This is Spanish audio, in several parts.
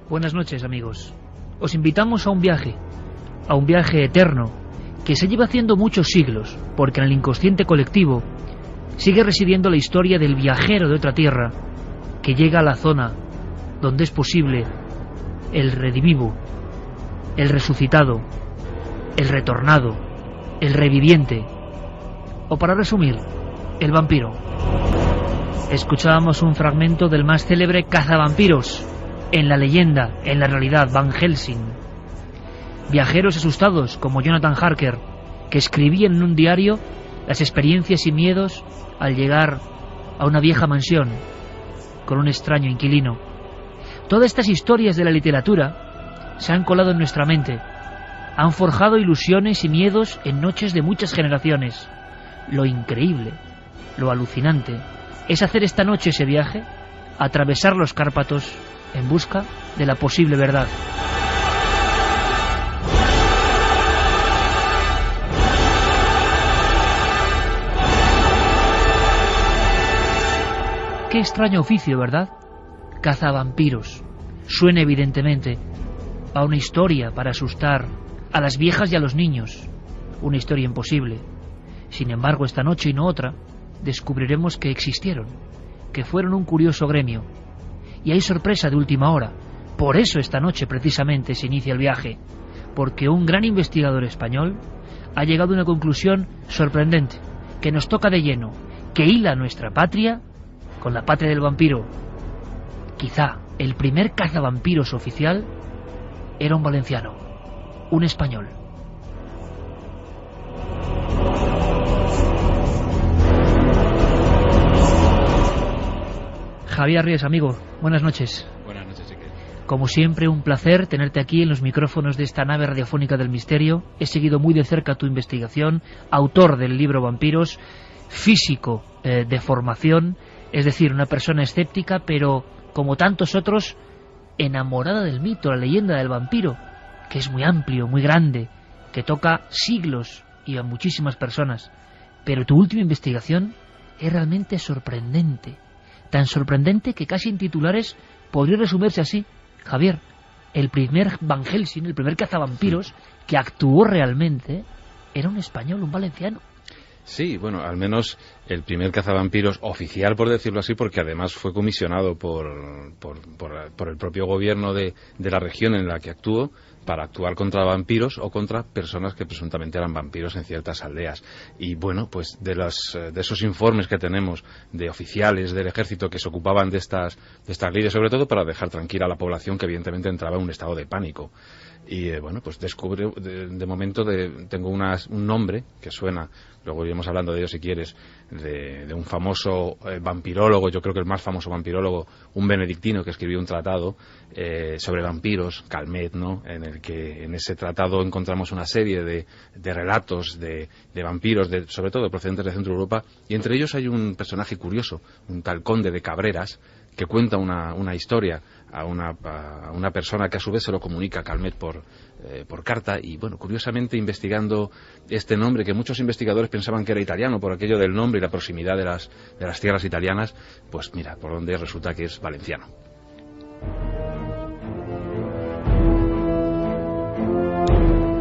Buenas noches, amigos. Os invitamos a un viaje eterno, que se lleva haciendo muchos siglos, porque en el inconsciente colectivo sigue residiendo la historia del viajero de otra tierra, que llega a la zona donde es posible el redivivo, el resucitado, el retornado, el reviviente, o para resumir, el vampiro. Escuchábamos un fragmento del más célebre cazavampiros, en la leyenda, en la realidad, Van Helsing. Viajeros asustados como Jonathan Harker, que escribían en un diario las experiencias y miedos al llegar a una vieja mansión con un extraño inquilino. Todas estas historias de la literatura se han colado en nuestra mente, han forjado ilusiones y miedos en noches de muchas generaciones. Lo increíble, lo alucinante, es hacer esta noche ese viaje, atravesar los Cárpatos en busca de la posible verdad. Qué extraño oficio, ¿verdad? Cazavampiros. Suena evidentemente a una historia para asustar a las viejas y a los niños. Una historia imposible. Sin embargo, esta noche y no otra, descubriremos que existieron, que fueron un curioso gremio. Y hay sorpresa de última hora. Por eso esta noche precisamente se inicia el viaje, porque un gran investigador español ha llegado a una conclusión sorprendente, que nos toca de lleno, que hila nuestra patria con la patria del vampiro. Quizá el primer cazavampiros oficial era un valenciano, un español. Javier Ríos, amigo, buenas noches. Buenas noches, Iker. Como siempre, un placer tenerte aquí en los micrófonos de esta nave radiofónica del misterio. He seguido muy de cerca tu investigación, autor del libro Vampiros, físico de formación, es decir, una persona escéptica, pero como tantos otros, enamorada del mito, la leyenda del vampiro, que es muy amplio, muy grande, que toca siglos y a muchísimas personas. Pero tu última investigación es realmente sorprendente. Tan sorprendente que casi en titulares podría resumirse así: Javier, el primer Van Helsing, el primer cazavampiros que actuó realmente, era un español, un valenciano. Sí, bueno, al menos el primer cazavampiros oficial, por decirlo así, porque además fue comisionado por el propio gobierno de la región en la que actuó para actuar contra vampiros o contra personas que presuntamente eran vampiros en ciertas aldeas. Y bueno, pues de esos informes que tenemos de oficiales del ejército que se ocupaban de estas lides, sobre todo para dejar tranquila a la población que evidentemente entraba en un estado de pánico. Y bueno, pues descubre, de momento tengo un nombre que suena, luego iremos hablando de ello si quieres, de un famoso vampirólogo, yo creo que el más famoso vampirólogo, un benedictino que escribió un tratado sobre vampiros, Calmet, ¿no? En el que en ese tratado encontramos una serie de relatos de vampiros, sobre todo procedentes de Centro Europa, y entre ellos hay un personaje curioso, un tal conde de Cabreras, que cuenta una historia a una persona que a su vez se lo comunica a Calmet por carta. Y bueno, curiosamente, investigando este nombre, que muchos investigadores pensaban que era italiano por aquello del nombre y la proximidad de las tierras italianas, pues mira, por donde resulta que es valenciano.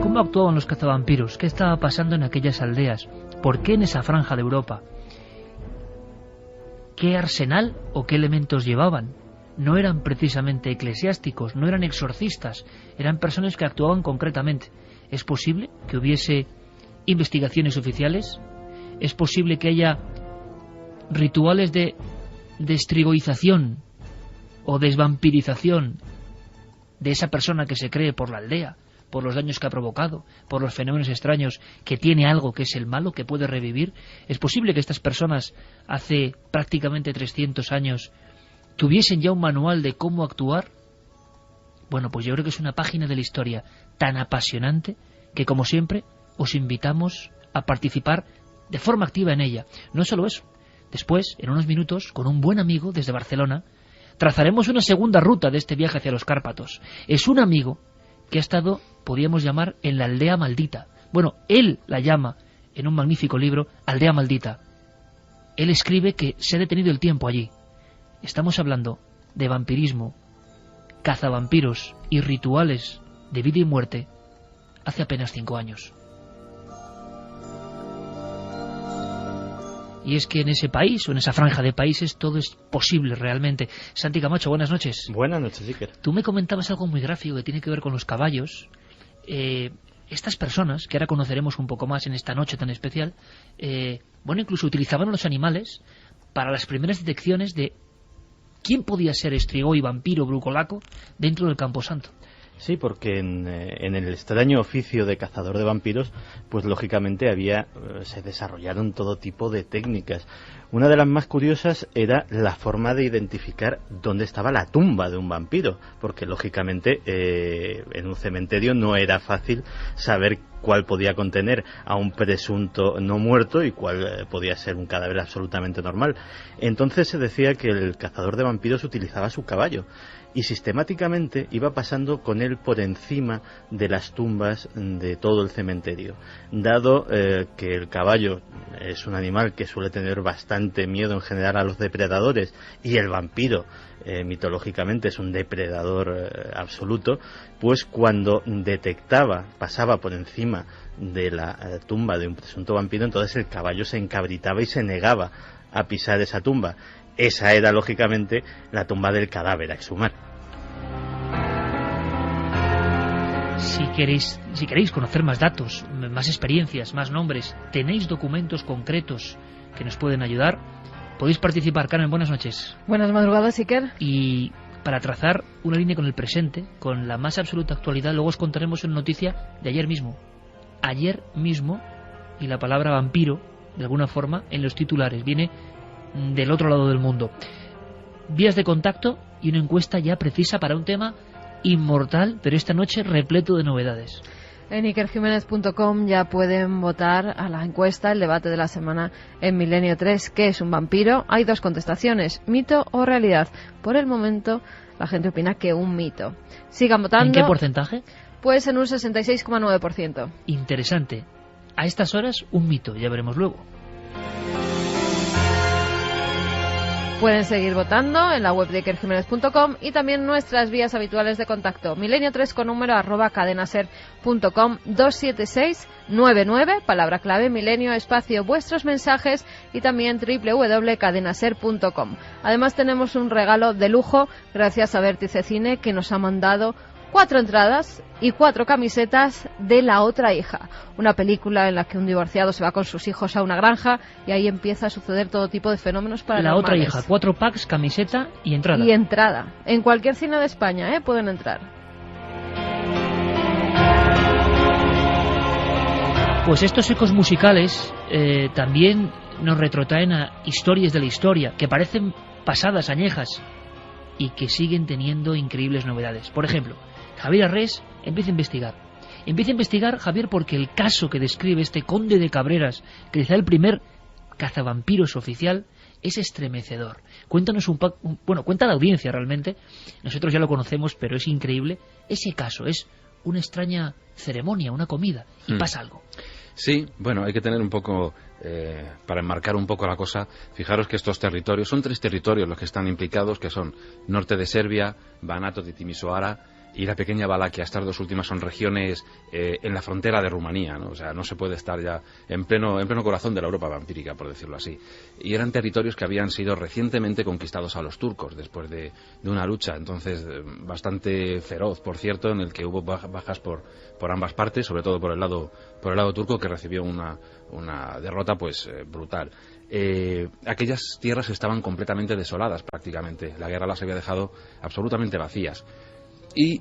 ¿Cómo actuaban los cazavampiros? ¿Qué estaba pasando en aquellas aldeas? ¿Por qué en esa franja de Europa? ¿Qué arsenal o qué elementos llevaban? No eran precisamente eclesiásticos, no eran exorcistas, eran personas que actuaban concretamente. ¿Es posible que hubiese investigaciones oficiales? ¿Es posible que haya rituales de destrigoización o desvampirización de esa persona que se cree por la aldea, por los daños que ha provocado, por los fenómenos extraños, que tiene algo que es el malo, que puede revivir? ¿Es posible que estas personas hace prácticamente 300 años tuviesen ya un manual de cómo actuar? Bueno, pues yo creo que es una página de la historia tan apasionante que, como siempre, os invitamos a participar de forma activa en ella. No solo eso, después, en unos minutos, con un buen amigo desde Barcelona, trazaremos una segunda ruta de este viaje hacia los Cárpatos. Es un amigo que ha estado, podríamos llamar, en la aldea maldita. Bueno, él la llama, en un magnífico libro, Aldea Maldita. Él escribe que se ha detenido el tiempo allí. Estamos hablando de vampirismo cazavampiros y rituales de vida y muerte hace apenas 5 años. Y es que en ese país, o en esa franja de países, todo es posible realmente. Santi Camacho, buenas noches. Buenas noches, Iker. Tú me comentabas algo muy gráfico que tiene que ver con los caballos. Estas personas, que ahora conoceremos un poco más en esta noche tan especial, incluso utilizaban a los animales para las primeras detecciones de quién podía ser estrigoi, vampiro, brucolaco dentro del Camposanto. Sí, porque en el extraño oficio de cazador de vampiros, pues lógicamente se desarrollaron todo tipo de técnicas. Una de las más curiosas era la forma de identificar dónde estaba la tumba de un vampiro, porque lógicamente en un cementerio no era fácil saber cuál podía contener a un presunto no muerto y cuál podía ser un cadáver absolutamente normal. Entonces se decía que el cazador de vampiros utilizaba su caballo y sistemáticamente iba pasando con él por encima de las tumbas de todo el cementerio. Dado que el caballo es un animal que suele tener bastante miedo en general a los depredadores y el vampiro mitológicamente es un depredador absoluto, pues cuando pasaba por encima de la tumba de un presunto vampiro, entonces el caballo se encabritaba y se negaba a pisar esa tumba. Esa era lógicamente la tumba del cadáver a exhumar. Si queréis conocer más datos, más experiencias, más nombres, tenéis documentos concretos que nos pueden ayudar, podéis participar. Carmen, buenas noches. Buenas madrugadas, Iker. Y para trazar una línea con el presente, con la más absoluta actualidad, luego os contaremos una noticia de ayer mismo. Ayer mismo, y la palabra vampiro, de alguna forma, en los titulares, viene del otro lado del mundo. Vías de contacto y una encuesta ya precisa para un tema inmortal, pero esta noche repleto de novedades. En ikerjimenez.com ya pueden votar a la encuesta, el debate de la semana en Milenio 3. ¿Qué es un vampiro? Hay 2 contestaciones, mito o realidad. Por el momento, la gente opina que un mito. Sigan votando. ¿En qué porcentaje? Pues en un 66,9%. Interesante. A estas horas, un mito, ya veremos luego. Pueden seguir votando en la web de ikerjimenez.com y también nuestras vías habituales de contacto. Milenio3 con número @cadenaser.com 27699, palabra clave milenio, espacio, vuestros mensajes y también www.cadenaser.com. Además tenemos un regalo de lujo gracias a Vértice Cine que nos ha mandado 4 entradas y 4 camisetas de La otra hija, una película en la que un divorciado se va con sus hijos a una granja y ahí empieza a suceder todo tipo de fenómenos paranormales. La otra hija, 4 packs, camiseta y entrada. Y entrada. En cualquier cine de España, pueden entrar. Pues estos ecos musicales también nos retrotraen a historias de la historia que parecen pasadas, añejas y que siguen teniendo increíbles novedades. Por ejemplo, Javier Arrés empieza a investigar. Empieza a investigar, Javier, porque el caso que describe este conde de Cabreras, que quizá el primer cazavampiros oficial, es estremecedor. Cuéntanos cuenta la audiencia realmente. Nosotros ya lo conocemos, pero es increíble. Ese caso es una extraña ceremonia, una comida, y pasa algo. Sí, bueno, hay que tener un poco, para enmarcar un poco la cosa, fijaros que estos territorios, son 3 territorios los que están implicados, que son norte de Serbia, Banato de Timisoara y la pequeña Valaquia. Estas 2 últimas son regiones en la frontera de Rumanía, ¿no? O sea, no se puede estar ya en pleno corazón de la Europa vampírica, por decirlo así. Y eran territorios que habían sido recientemente conquistados a los turcos después de una lucha, entonces bastante feroz, por cierto, en el que hubo bajas por ambas partes, sobre todo por el lado turco, que recibió una derrota pues brutal. Aquellas tierras estaban completamente desoladas prácticamente. La guerra las había dejado absolutamente vacías. Y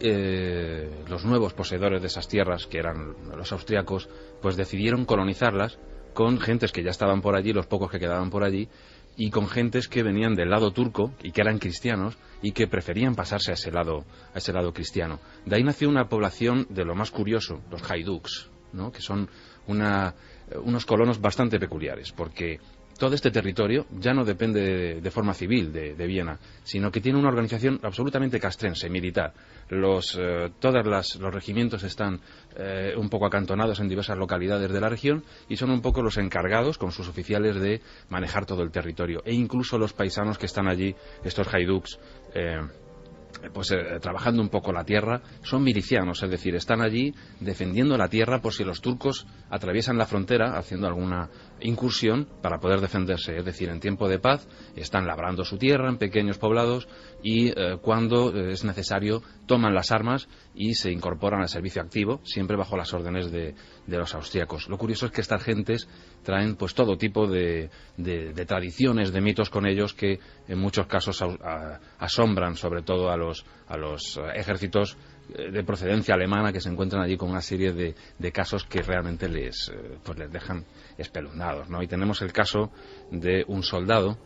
los nuevos poseedores de esas tierras, que eran los austriacos, pues decidieron colonizarlas con gentes que ya estaban por allí, los pocos que quedaban por allí, y con gentes que venían del lado turco y que eran cristianos y que preferían pasarse a ese lado cristiano. De ahí nació una población de lo más curioso, los haiduks, ¿no? Que son unos colonos bastante peculiares, porque todo este territorio ya no depende de forma civil de Viena, sino que tiene una organización absolutamente castrense, militar. Los regimientos están un poco acantonados en diversas localidades de la región y son un poco los encargados, con sus oficiales, de manejar todo el territorio. E incluso los paisanos que están allí, estos haiduks, trabajando un poco la tierra, son milicianos, es decir, están allí defendiendo la tierra por si los turcos atraviesan la frontera haciendo alguna incursión para poder defenderse, es decir, en tiempo de paz están labrando su tierra en pequeños poblados y cuando es necesario toman las armas y se incorporan al servicio activo, siempre bajo las órdenes de los austríacos. Lo curioso es que estas gentes traen pues todo tipo de tradiciones, de mitos con ellos que en muchos casos asombran sobre todo a los ejércitos de procedencia alemana que se encuentran allí con una serie de casos que realmente les dejan espeluznados, ¿no? Y tenemos el caso de un soldado.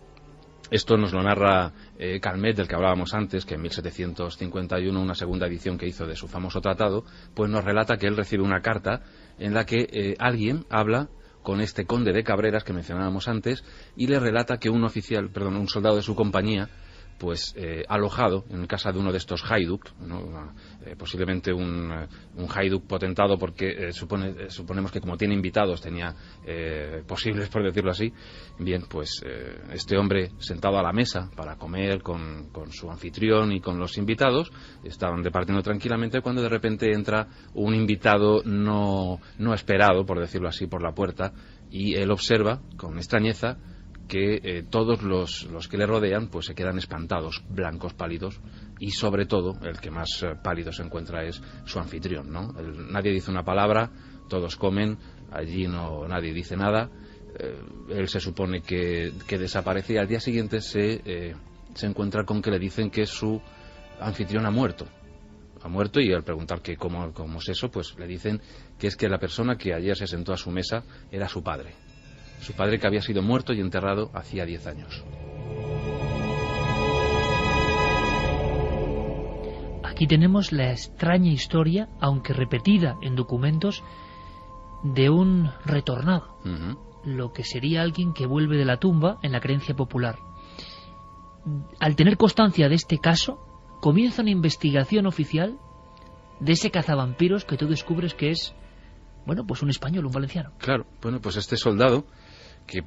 Esto nos lo narra Calmet, del que hablábamos antes, que en 1751, una segunda edición que hizo de su famoso tratado, pues nos relata que él recibe una carta en la que alguien habla con este conde de Cabreras que mencionábamos antes y le relata que un soldado de su compañía, pues alojado en casa de uno de estos haiduk, ¿no? Posiblemente un haiduk potentado porque suponemos que como tiene invitados tenía posibles, por decirlo así. Bien, pues este hombre sentado a la mesa para comer con su anfitrión y con los invitados, estaban departiendo tranquilamente cuando de repente entra un invitado no esperado, por decirlo así, por la puerta, y él observa con extrañeza que todos los que le rodean pues se quedan espantados, blancos, pálidos, y sobre todo el que más pálido se encuentra es su anfitrión, ¿no? Nadie dice una palabra, todos comen, allí nadie dice nada, él se supone que desaparece y al día siguiente se encuentra con que le dicen que su anfitrión ha muerto y al preguntar que cómo es eso, pues le dicen que es que la persona que ayer se sentó a su mesa era su padre que había sido muerto y enterrado hacía 10 años. Aquí tenemos la extraña historia, aunque repetida en documentos, de un retornado, lo que sería alguien que vuelve de la tumba en la creencia popular. Al tener constancia de este caso, comienza una investigación oficial de ese cazavampiros que tú descubres que es, bueno, pues un español, un valenciano. Claro, bueno, pues este soldado, que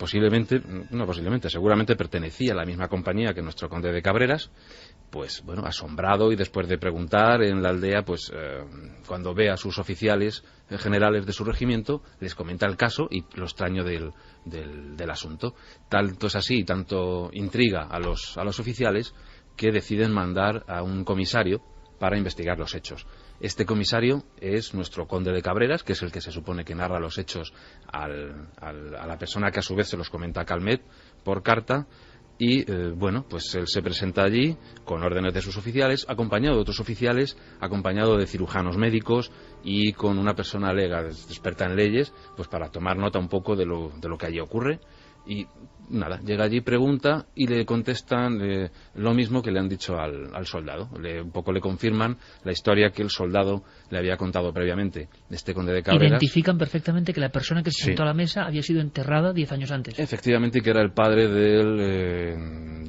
seguramente pertenecía a la misma compañía que nuestro conde de Cabreras, pues bueno, asombrado y después de preguntar en la aldea, pues cuando ve a sus oficiales generales de su regimiento, les comenta el caso y lo extraño del asunto. Tanto es así, tanto intriga a los oficiales que deciden mandar a un comisario para investigar los hechos. Este comisario es nuestro conde de Cabreras, que es el que se supone que narra los hechos a la persona que a su vez se los comenta a Calmet por carta. Y bueno, pues él se presenta allí con órdenes de sus oficiales, acompañado de otros oficiales, acompañado de cirujanos médicos y con una persona lega experta en leyes, pues para tomar nota un poco de lo que allí ocurre. Y nada, llega allí, pregunta y le contestan lo mismo que le han dicho al soldado. Un poco le confirman la historia que el soldado le había contado previamente de este conde de Cabreras. Identifican perfectamente que la persona que se sentó a la mesa había sido enterrada 10 años antes. Efectivamente, que era el padre del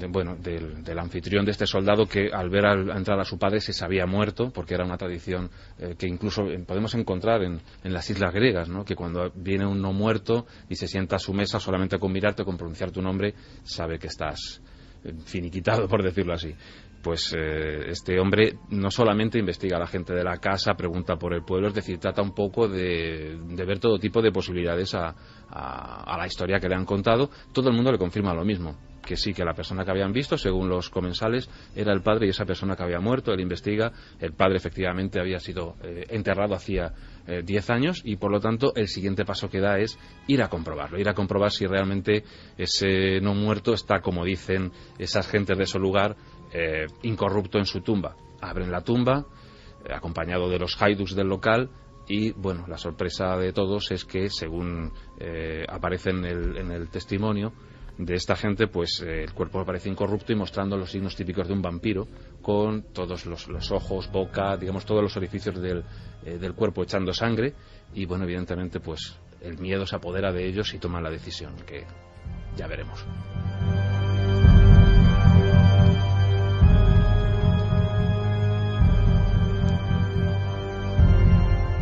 anfitrión de este soldado, que al ver al entrar a su padre se había muerto, porque era una tradición que incluso podemos encontrar en las islas griegas, ¿no? Que cuando viene un no muerto y se sienta a su mesa, solamente con mirarte, con pronunciar tu nombre, sabe que estás finiquitado, por decirlo así. Pues este hombre no solamente investiga a la gente de la casa, pregunta por el pueblo, es decir, trata un poco de ver todo tipo de posibilidades a la historia que le han contado. Todo el mundo le confirma lo mismo, que sí, que la persona que habían visto, según los comensales, era el padre y esa persona que había muerto. Él investiga, el padre efectivamente había sido enterrado hacía 10 años y por lo tanto el siguiente paso que da es ir a comprobar si realmente ese no muerto está, como dicen esas gentes de ese lugar, incorrupto en su tumba. Abren la tumba, acompañado de los haiduks del local, y bueno, la sorpresa de todos es que, según aparece en el testimonio de esta gente, pues el cuerpo aparece incorrupto y mostrando los signos típicos de un vampiro, con todos los ojos, boca, digamos todos los orificios del cuerpo echando sangre. Y bueno, evidentemente pues el miedo se apodera de ellos y toman la decisión, que ya veremos.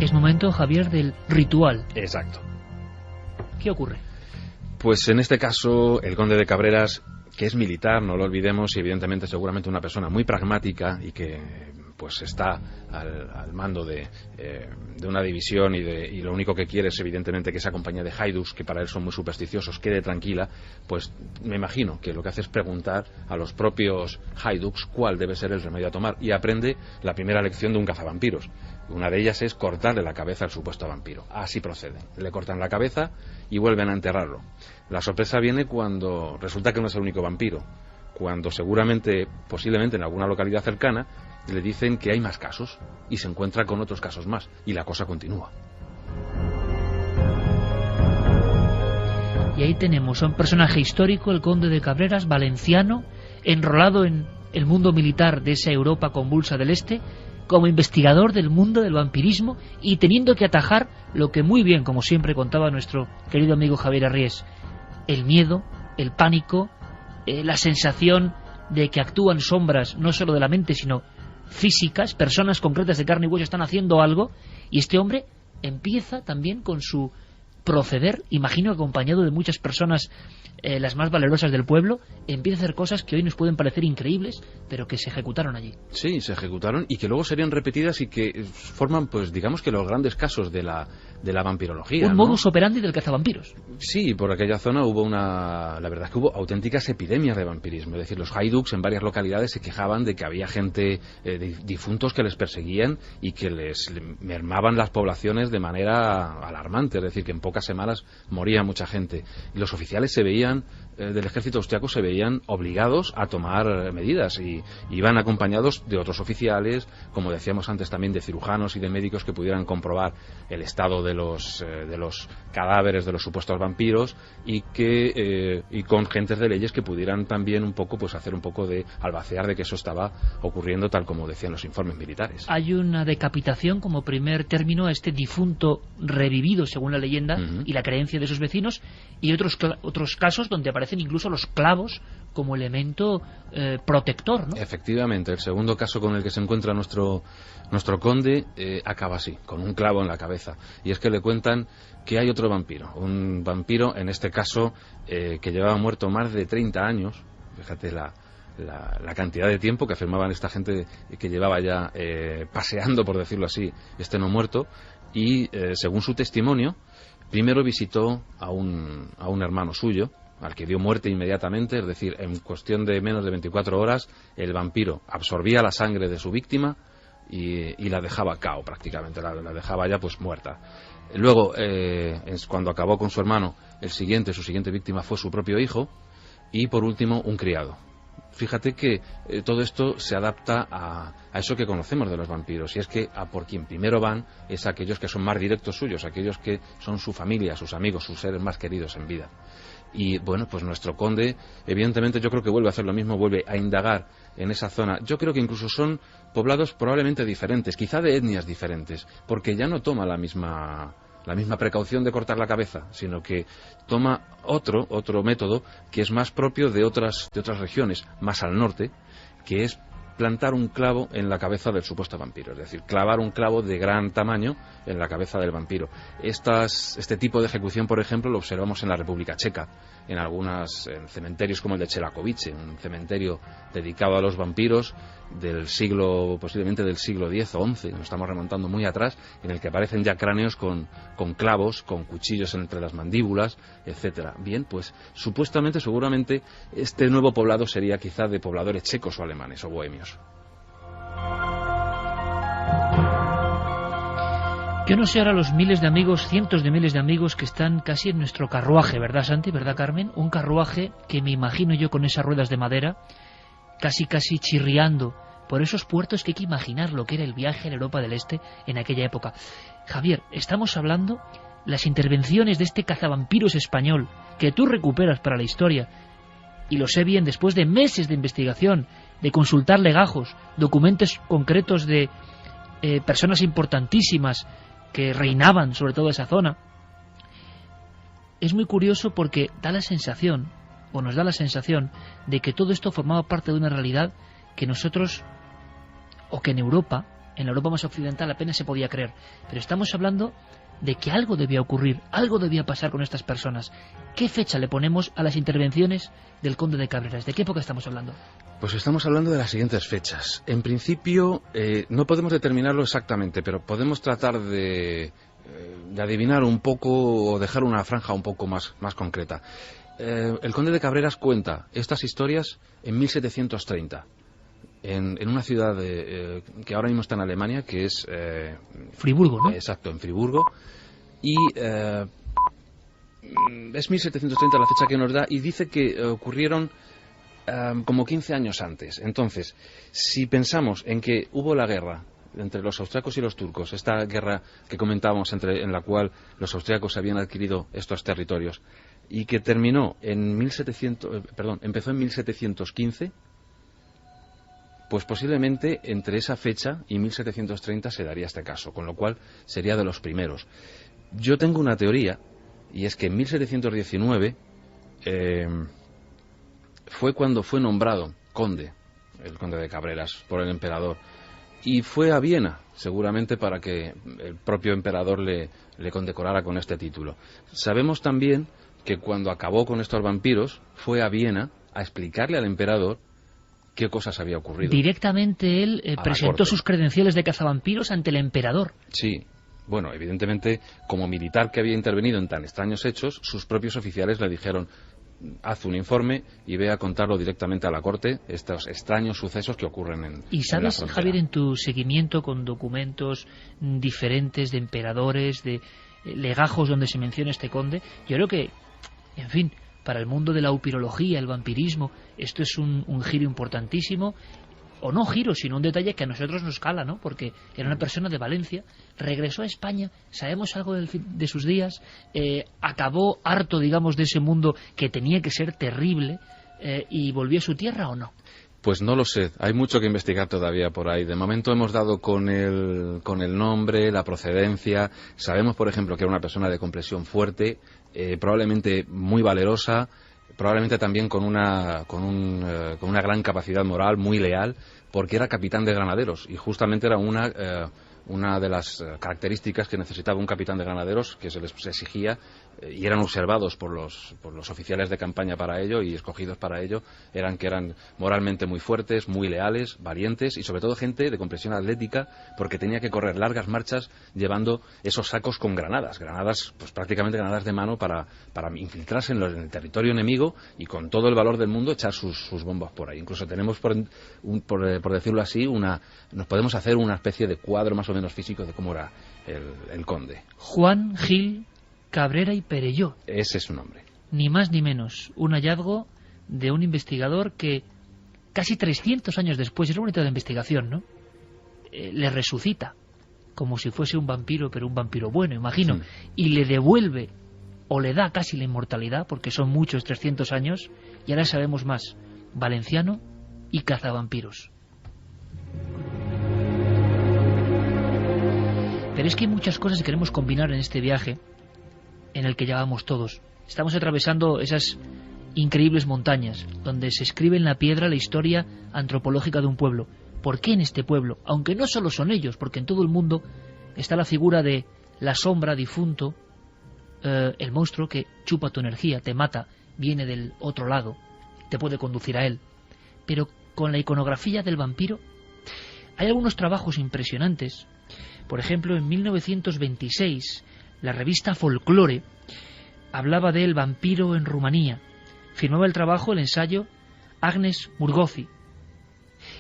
Es momento, Javier, del ritual. Exacto. ¿Qué ocurre? Pues en este caso el conde de Cabreras es militar, no lo olvidemos, y evidentemente seguramente una persona muy pragmática y que pues está al mando de una división y lo único que quiere es evidentemente que esa compañía de haiduks, que para él son muy supersticiosos, quede tranquila. Pues me imagino que lo que hace es preguntar a los propios haiduks cuál debe ser el remedio a tomar, y aprende la primera lección de un cazavampiros. Una de ellas es cortarle la cabeza al supuesto vampiro. Así proceden. Le cortan la cabeza y vuelven a enterrarlo. La sorpresa viene cuando resulta que no es el único vampiro, cuando seguramente, posiblemente en alguna localidad cercana, le dicen que hay más casos y se encuentra con otros casos más, y la cosa continúa. Y ahí tenemos a un personaje histórico, el conde de Cabreras, valenciano, enrolado en el mundo militar de esa Europa convulsa del Este, como investigador del mundo del vampirismo y teniendo que atajar lo que muy bien, como siempre contaba nuestro querido amigo Javier Arries, el miedo, el pánico, la sensación de que actúan sombras no solo de la mente sino físicas, personas concretas de carne y hueso están haciendo algo, y este hombre empieza también con su proceder, imagino acompañado de muchas personas, las más valerosas del pueblo, empieza a hacer cosas que hoy nos pueden parecer increíbles, pero que se ejecutaron allí. Sí, se ejecutaron y que luego serían repetidas y que forman, pues digamos que los grandes casos de la vampirología. Un ¿no? modus operandi del cazavampiros. Sí, por aquella zona hubo la verdad es que hubo auténticas epidemias de vampirismo. Es decir, los haiduks en varias localidades se quejaban de que había gente, difuntos que les perseguían y que les mermaban las poblaciones de manera alarmante. Es decir, que en pocas semanas moría mucha gente. Y los oficiales se veían del ejército austriaco se veían obligados a tomar medidas y iban acompañados de otros oficiales, como decíamos antes también de cirujanos y de médicos que pudieran comprobar el estado de los cadáveres de los supuestos vampiros y con gentes de leyes que pudieran también un poco pues hacer un poco de albacear de que eso estaba ocurriendo tal como decían los informes militares. Hay una decapitación como primer término a este difunto revivido según la leyenda y la creencia de sus vecinos, y otros casos donde aparecen incluso los clavos como elemento protector, ¿no? Efectivamente, el segundo caso con el que se encuentra nuestro conde acaba así, con un clavo en la cabeza, y es que le cuentan que hay otro vampiro, un vampiro en este caso que llevaba muerto más de 30 años, fíjate la cantidad de tiempo que afirmaban esta gente que llevaba ya paseando, por decirlo así, este no muerto, y según su testimonio, primero visitó a un hermano suyo, al que dio muerte inmediatamente, es decir, en cuestión de menos de 24 horas, el vampiro absorbía la sangre de su víctima y la dejaba cao prácticamente, la dejaba ya pues muerta. Luego, cuando acabó con su hermano, su siguiente víctima fue su propio hijo, y por último, un criado. Fíjate que todo esto se adapta a eso que conocemos de los vampiros, y es que a por quien primero van es aquellos que son más directos suyos, aquellos que son su familia, sus amigos, sus seres más queridos en vida. Y bueno, pues nuestro conde, evidentemente yo creo que vuelve a hacer lo mismo, vuelve a indagar en esa zona. Yo creo que incluso son poblados probablemente diferentes, quizá de etnias diferentes, porque ya no toma la misma precaución de cortar la cabeza, sino que toma otro método que es más propio de otras regiones, más al norte, que es plantar un clavo en la cabeza del supuesto vampiro, es decir, clavar un clavo de gran tamaño en la cabeza del vampiro. Este tipo de ejecución, por ejemplo, lo observamos en la República Checa, en cementerios como el de Čelakovice, un cementerio dedicado a los vampiros posiblemente del siglo X o XI, nos estamos remontando muy atrás, en el que aparecen ya cráneos con clavos, con cuchillos entre las mandíbulas, etcétera. Bien, pues seguramente, este nuevo poblado sería quizá de pobladores checos o alemanes o bohemios. Yo no sé ahora los miles de amigos, cientos de miles de amigos que están casi en nuestro carruaje, ¿verdad, Santi? ¿Verdad, Carmen? Un carruaje que me imagino yo con esas ruedas de madera, casi chirriando por esos puertos, que hay que imaginar lo que era el viaje a la Europa del Este en aquella época. Javier, estamos hablando las intervenciones de este cazavampiros español que tú recuperas para la historia, y lo sé bien después de meses de investigación, de consultar legajos, documentos concretos de personas importantísimas que reinaban sobre todo esa zona. Es muy curioso porque da la sensación, o nos da la sensación, de que todo esto formaba parte de una realidad que nosotros, o que en la Europa más occidental apenas se podía creer. Pero estamos hablando de que algo debía ocurrir, algo debía pasar con estas personas. ¿Qué fecha le ponemos a las intervenciones del conde de Cabreras? ¿De qué época estamos hablando? Pues estamos hablando de las siguientes fechas. En principio, no podemos determinarlo exactamente, pero podemos tratar de adivinar un poco o dejar una franja un poco más concreta. El conde de Cabreras cuenta estas historias en 1730. En una ciudad que ahora mismo está en Alemania, que es... Friburgo, ¿no? Exacto, en Friburgo. Y es 1730 la fecha que nos da, y dice que ocurrieron como 15 años antes. Entonces, si pensamos en que hubo la guerra entre los austriacos y los turcos, esta guerra que comentábamos en la cual los austriacos habían adquirido estos territorios, y que terminó en empezó en 1715, pues posiblemente entre esa fecha y 1730 se daría este caso, con lo cual sería de los primeros. Yo tengo una teoría, y es que en 1719 fue cuando fue nombrado conde, el conde de Cabreras, por el emperador, y fue a Viena, seguramente para que el propio emperador le condecorara con este título. Sabemos también que cuando acabó con estos vampiros, fue a Viena a explicarle al emperador qué cosas había ocurrido. Directamente él presentó sus credenciales de cazavampiros ante el emperador. Sí. Bueno, evidentemente, como militar que había intervenido en tan extraños hechos, sus propios oficiales le dijeron: haz un informe y ve a contarlo directamente a la corte, estos extraños sucesos que ocurren en ¿Y sabes, en la frontera? Javier, en tu seguimiento con documentos diferentes de emperadores, de legajos donde se menciona este conde, yo creo que, en fin, para el mundo de la upirología, el vampirismo, esto es un giro importantísimo, o no giro, sino un detalle que a nosotros nos cala, ¿no? Porque era una persona de Valencia, regresó a España, sabemos algo de sus días, acabó harto, digamos, de ese mundo que tenía que ser terrible, y volvió a su tierra, ¿o no? Pues no lo sé, hay mucho que investigar todavía por ahí. De momento hemos dado con el nombre, la procedencia. Sabemos, por ejemplo, que era una persona de complexión fuerte, probablemente muy valerosa, probablemente también con una gran capacidad moral, muy leal, porque era capitán de granaderos, y justamente era una de las características que necesitaba un capitán de granaderos, que se les exigía, y eran observados por los oficiales de campaña para ello y escogidos para ello, eran moralmente muy fuertes, muy leales, valientes, y sobre todo gente de complexión atlética, porque tenía que correr largas marchas llevando esos sacos con granadas, pues prácticamente granadas de mano para infiltrarse en el territorio enemigo y con todo el valor del mundo echar sus bombas por ahí. Incluso tenemos, por decirlo así, nos podemos hacer una especie de cuadro más o menos físico de cómo era el conde. Juan Gil Cabrera y Perelló. Ese es su nombre. Ni más ni menos. Un hallazgo de un investigador que casi 300 años después, es bonito de la investigación, ¿no? Le resucita como si fuese un vampiro, pero un vampiro bueno, imagino, Sí. Y le devuelve o le da casi la inmortalidad, porque son muchos 300 años, y ahora sabemos más. Valenciano y cazavampiros. Pero es que hay muchas cosas que queremos combinar en este viaje en el que ya vamos todos. Estamos atravesando esas increíbles montañas donde se escribe en la piedra la historia antropológica de un pueblo. ¿Por qué en este pueblo? Aunque no solo son ellos, porque en todo el mundo está la figura de la sombra difunto, el monstruo que chupa tu energía, te mata, viene del otro lado, te puede conducir a él. Pero con la iconografía del vampiro hay algunos trabajos impresionantes. Por ejemplo, en 1926, la revista Folklore hablaba del vampiro en Rumanía. Firmaba el trabajo, el ensayo, Agnes Murgozi.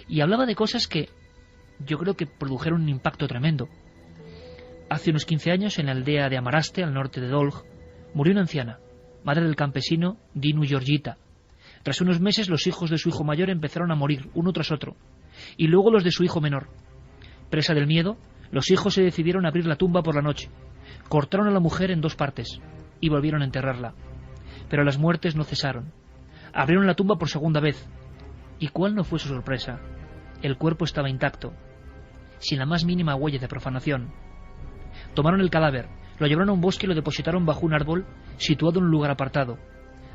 Y hablaba de cosas que yo creo que produjeron un impacto tremendo. Hace unos 15 años, en la aldea de Amaraste, al norte de Dolj, murió una anciana, madre del campesino Dinu Georgita. Tras unos meses, los hijos de su hijo mayor empezaron a morir, uno tras otro, y luego los de su hijo menor. Presa del miedo, los hijos se decidieron a abrir la tumba por la noche. Cortaron a la mujer en 2 partes y volvieron a enterrarla. Pero las muertes no cesaron. Abrieron la tumba por segunda vez. ¿Y cuál no fue su sorpresa? El cuerpo estaba intacto, sin la más mínima huella de profanación. Tomaron el cadáver, lo llevaron a un bosque y lo depositaron bajo un árbol situado en un lugar apartado.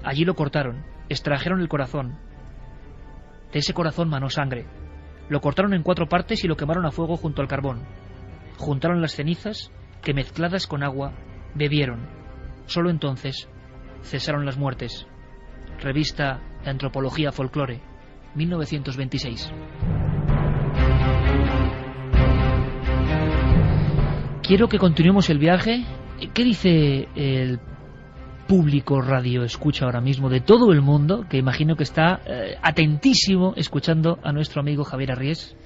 Allí lo cortaron, extrajeron el corazón. De ese corazón manó sangre. Lo cortaron en 4 partes y lo quemaron a fuego junto al carbón. Juntaron las cenizas, que mezcladas con agua bebieron. Solo entonces cesaron las muertes. Revista de Antropología Folclore, 1926. Quiero que continuemos el viaje. ¿Qué dice el público radio escucha ahora mismo de todo el mundo, que imagino que está atentísimo escuchando a nuestro amigo Javier Arries?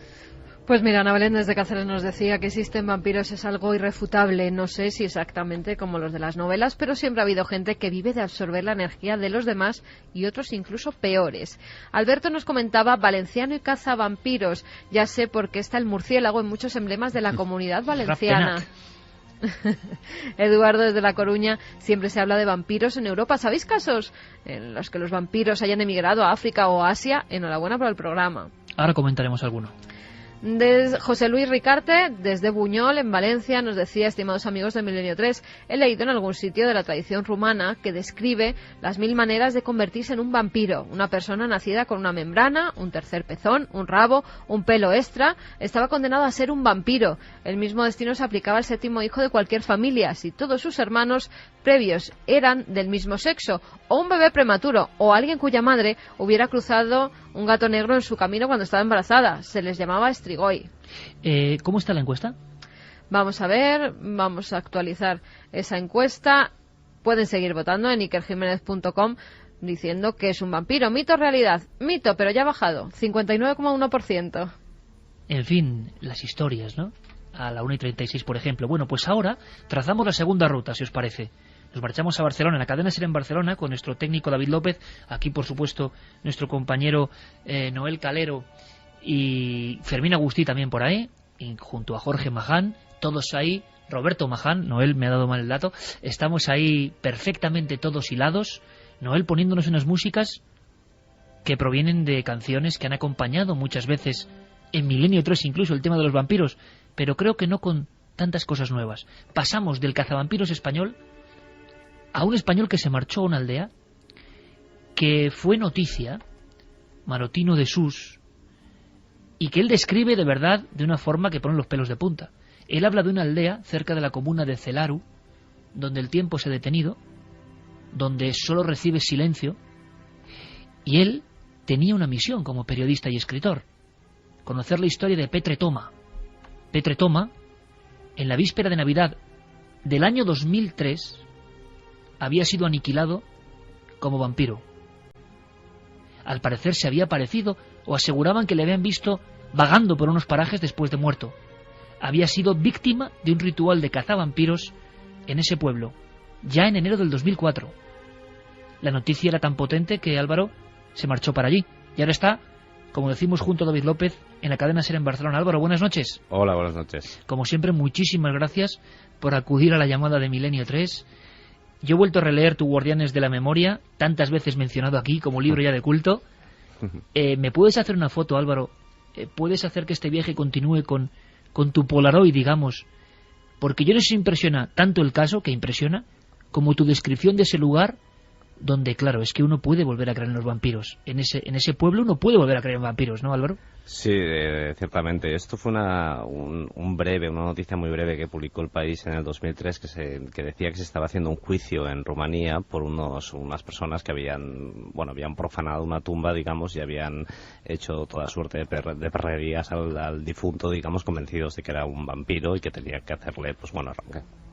Pues mira, Ana Belén desde Cáceres nos decía que existen vampiros es algo irrefutable. No sé si exactamente como los de las novelas, pero siempre ha habido gente que vive de absorber la energía de los demás y otros incluso peores. Alberto nos comentaba valenciano y caza vampiros. Ya sé por qué está el murciélago en muchos emblemas de la comunidad valenciana. Eduardo desde La Coruña, siempre se habla de vampiros en Europa. ¿Sabéis casos en los que los vampiros hayan emigrado a África o Asia? Enhorabuena por el programa. Ahora comentaremos alguno. José Luis Ricarte, desde Buñol, en Valencia, nos decía, estimados amigos de Milenio 3, he leído en algún sitio de la tradición rumana que describe las 1000 maneras de convertirse en un vampiro. Una persona nacida con una membrana, un tercer pezón, un rabo, un pelo extra, estaba condenado a ser un vampiro. El mismo destino se aplicaba al 7º hijo de cualquier familia, si todos sus hermanos previos eran del mismo sexo, o un bebé prematuro, o alguien cuya madre hubiera cruzado un gato negro en su camino cuando estaba embarazada. Se les llamaba Strigoi. ¿Cómo está la encuesta? Vamos a ver, vamos a actualizar esa encuesta. Pueden seguir votando en ikerjimenez.com diciendo que es un vampiro. Mito o realidad. Mito, pero ya ha bajado. 59,1%. En fin, las historias, ¿no? A la 1:36, por ejemplo. Bueno, pues ahora trazamos la segunda ruta, si os parece. Nos marchamos a Barcelona, en la cadena SER en Barcelona, con nuestro técnico David López, aquí por supuesto nuestro compañero Noel Calero y Fermín Agustí también por ahí, y junto a Jorge Maján, todos ahí, Roberto Maján, Noel me ha dado mal el dato, estamos ahí perfectamente todos hilados, Noel poniéndonos unas músicas que provienen de canciones que han acompañado muchas veces en Milenio 3 incluso el tema de los vampiros, pero creo que no con tantas cosas nuevas. Pasamos del cazavampiros español a un español que se marchó a una aldea, que fue noticia, Marotino de Sus, y que él describe de verdad de una forma que pone los pelos de punta. Él habla de una aldea cerca de la comuna de Celaru, donde el tiempo se ha detenido, donde solo recibe silencio, y él tenía una misión como periodista y escritor, conocer la historia de Petre Toma. Petre Toma, en la víspera de Navidad del año 2003, había sido aniquilado como vampiro. Al parecer se había aparecido, o aseguraban que le habían visto vagando por unos parajes después de muerto. Había sido víctima de un ritual de cazavampiros en ese pueblo, ya en enero del 2004. La noticia era tan potente que Álvaro se marchó para allí, y ahora está, como decimos junto a David López, en la cadena SER en Barcelona. Álvaro, buenas noches. Hola, buenas noches. Como siempre, muchísimas gracias por acudir a la llamada de Milenio 3. Yo he vuelto a releer Tu Guardianes de la Memoria, tantas veces mencionado aquí como libro ya de culto. ¿Me puedes hacer una foto, Álvaro? ¿Puedes hacer que este viaje continúe con tu Polaroid, digamos? Porque yo no sé si impresiona tanto el caso, que impresiona, como tu descripción de ese lugar, donde, claro, es que uno puede volver a creer en los vampiros. En ese pueblo uno puede volver a creer en vampiros, ¿no, Álvaro? Sí, ciertamente. Esto fue una noticia muy breve que publicó El País en el 2003 que decía que se estaba haciendo un juicio en Rumanía por unas personas que habían profanado una tumba, digamos, y habían hecho toda suerte de perrerías al difunto, digamos, convencidos de que era un vampiro y que tenía que hacerle,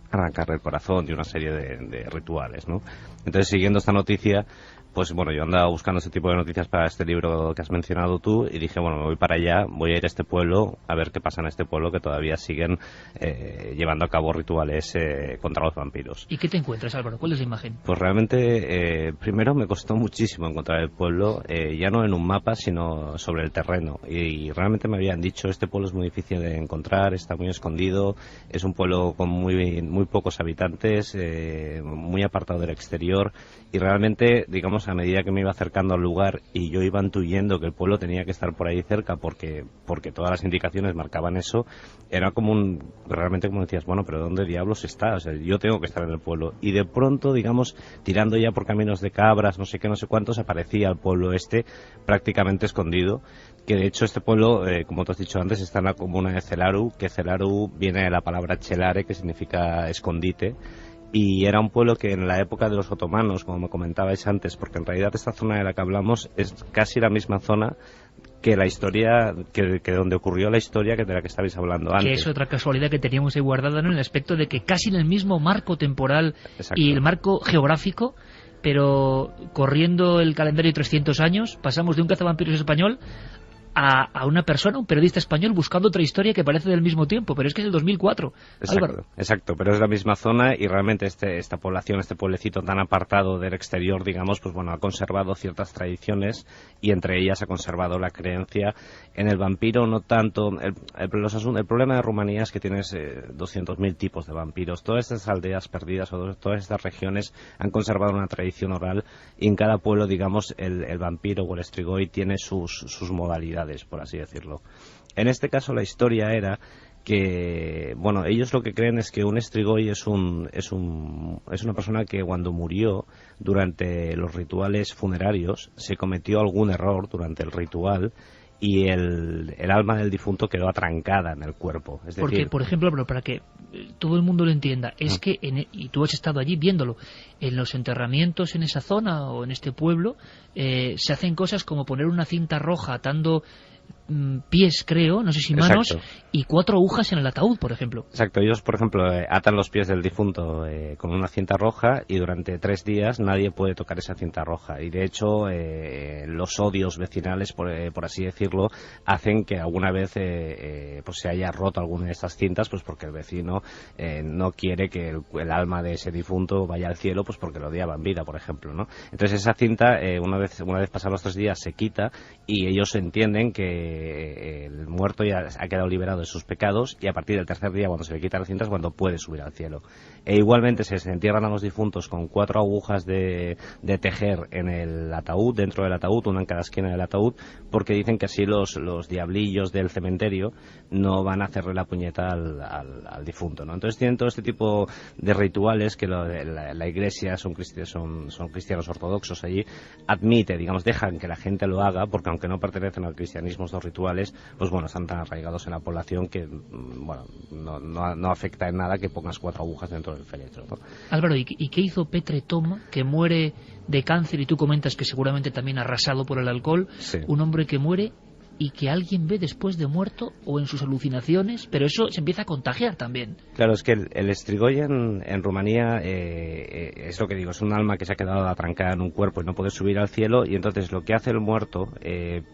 arrancarle el corazón y una serie de rituales, ¿no? Entonces, siguiendo esta noticia, pues bueno, yo andaba buscando ese tipo de noticias para este libro que has mencionado tú y dije, bueno, me voy para allá, voy a ir a este pueblo a ver qué pasa en este pueblo, que todavía siguen llevando a cabo rituales contra los vampiros. ¿Y qué te encuentras, Álvaro? ¿Cuál es la imagen? Pues realmente, primero me costó muchísimo encontrar el pueblo, ya no en un mapa, sino sobre el terreno. Y realmente me habían dicho, este pueblo es muy difícil de encontrar, está muy escondido, es un pueblo con muy muy pocos habitantes, muy apartado del exterior, y realmente, digamos, a medida que me iba acercando al lugar y yo iba intuyendo que el pueblo tenía que estar por ahí cerca porque todas las indicaciones marcaban eso, era como realmente como decías, bueno, pero ¿dónde diablos está? O sea, yo tengo que estar en el pueblo. Y de pronto, digamos, tirando ya por caminos de cabras, no sé qué, no sé cuántos, aparecía el pueblo prácticamente escondido, que de hecho este pueblo, como te has dicho antes, está en la comuna de Celaru, que Celaru viene de la palabra celare, que significa escondite, y era un pueblo que en la época de los otomanos, como me comentabais antes, porque en realidad esta zona de la que hablamos es casi la misma zona que la historia, que donde ocurrió la historia que de la que estabais hablando antes. Que es otra casualidad que teníamos ahí guardada, ¿no?, en el aspecto de que casi en el mismo marco temporal. Exacto. Y el marco geográfico, pero corriendo el calendario 300 años, pasamos de un cazavampiros español a una persona, un periodista español, buscando otra historia que parece del mismo tiempo, pero es que es el 2004. Álvaro. Exacto, pero es la misma zona y realmente esta población, este pueblecito tan apartado del exterior, digamos, pues bueno, ha conservado ciertas tradiciones y entre ellas ha conservado la creencia en el vampiro, no tanto. El problema de Rumanía es que tienes 200.000 tipos de vampiros. Todas estas aldeas perdidas o todas estas regiones han conservado una tradición oral y en cada pueblo, digamos, el vampiro o el strigoi tiene sus modalidades, por así decirlo. En este caso la historia era que, bueno, ellos lo que creen es que un strigoi es una persona que cuando murió durante los rituales funerarios se cometió algún error durante el ritual y el alma del difunto quedó atrancada en el cuerpo. Es porque, decir, por ejemplo, para que todo el mundo lo entienda, es que, y tú has estado allí viéndolo, en los enterramientos en esa zona o en este pueblo, se hacen cosas como poner una cinta roja atando pies, creo, no sé si manos. Exacto. Y 4 agujas en el ataúd, por ejemplo. Exacto, ellos, por ejemplo, atan los pies del difunto con una cinta roja y durante 3 días nadie puede tocar esa cinta roja. Y de hecho, los odios vecinales, por así decirlo, hacen que alguna vez pues se haya roto alguna de estas cintas, pues porque el vecino no quiere que el alma de ese difunto vaya al cielo, pues porque lo odiaba en vida, por ejemplo, ¿no? Entonces esa cinta, una vez pasados los 3 días, se quita y ellos entienden que el muerto ya ha quedado liberado de sus pecados y a partir del 3er día, cuando se le quita la cinta, es cuando puede subir al cielo. E igualmente se entierran a los difuntos con 4 agujas de tejer en el ataúd, dentro del ataúd, una en cada esquina del ataúd, porque dicen que así los diablillos del cementerio no van a hacerle la puñeta al difunto, ¿no? Entonces tienen todo este tipo de rituales que la iglesia, son cristianos ortodoxos allí, admite, digamos, dejan que la gente lo haga, porque aunque no pertenecen al cristianismo, estos rituales, pues bueno, están tan arraigados en la población que, bueno, no afecta en nada que pongas 4 agujas dentro del féretro, ¿no? Álvaro, ¿y qué hizo Petre Toma, que muere de cáncer y tú comentas que seguramente también arrasado por el alcohol? Sí. Un hombre que muere y que alguien ve después de muerto o en sus alucinaciones, pero eso se empieza a contagiar también. Claro, es que el strigoi en Rumanía es lo que digo, es un alma que se ha quedado atrancada en un cuerpo y no puede subir al cielo, y entonces lo que hace el muerto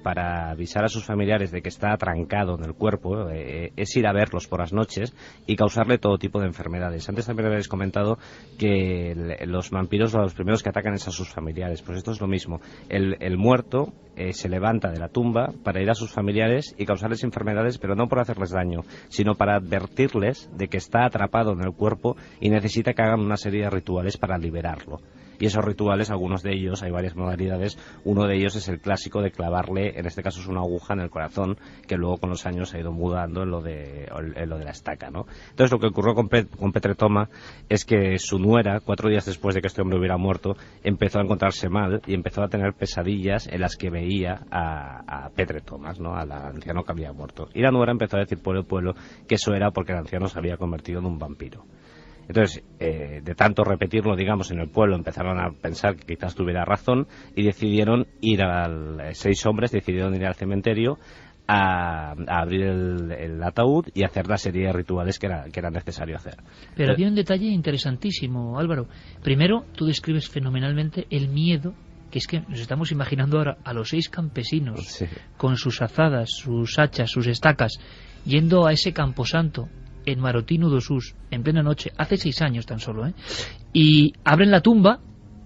para avisar a sus familiares de que está atrancado en el cuerpo es ir a verlos por las noches y causarle todo tipo de enfermedades. Antes también habéis comentado que los vampiros los primeros que atacan es a sus familiares, pues esto es lo mismo. El muerto se levanta de la tumba para ir a sus familiares y causarles enfermedades, pero no por hacerles daño, sino para advertirles de que está atrapado en el cuerpo y necesita que hagan una serie de rituales para liberarlo. Y esos rituales, algunos de ellos, hay varias modalidades, uno de ellos es el clásico de clavarle, en este caso es una aguja en el corazón, que luego con los años se ha ido mudando en lo de la estaca, ¿no? Entonces lo que ocurrió con Petre Toma es que su nuera, 4 días después de que este hombre hubiera muerto, empezó a encontrarse mal y empezó a tener pesadillas en las que veía a Petre Toma, ¿no?, al anciano que había muerto. Y la nuera empezó a decir por el pueblo que eso era porque el anciano se había convertido en un vampiro. Entonces, de tanto repetirlo, digamos, en el pueblo, empezaron a pensar que quizás tuviera razón y decidieron ir 6 hombres decidieron ir al cementerio a abrir el ataúd y hacer la serie de rituales que era necesario hacer. Pero había un detalle interesantísimo, Álvaro. Primero, tú describes fenomenalmente el miedo, que es que nos estamos imaginando ahora a los 6 campesinos, sí, con sus azadas, sus hachas, sus estacas, yendo a ese camposanto en Marotinu do Sus, en plena noche, hace 6 años tan solo, y abren la tumba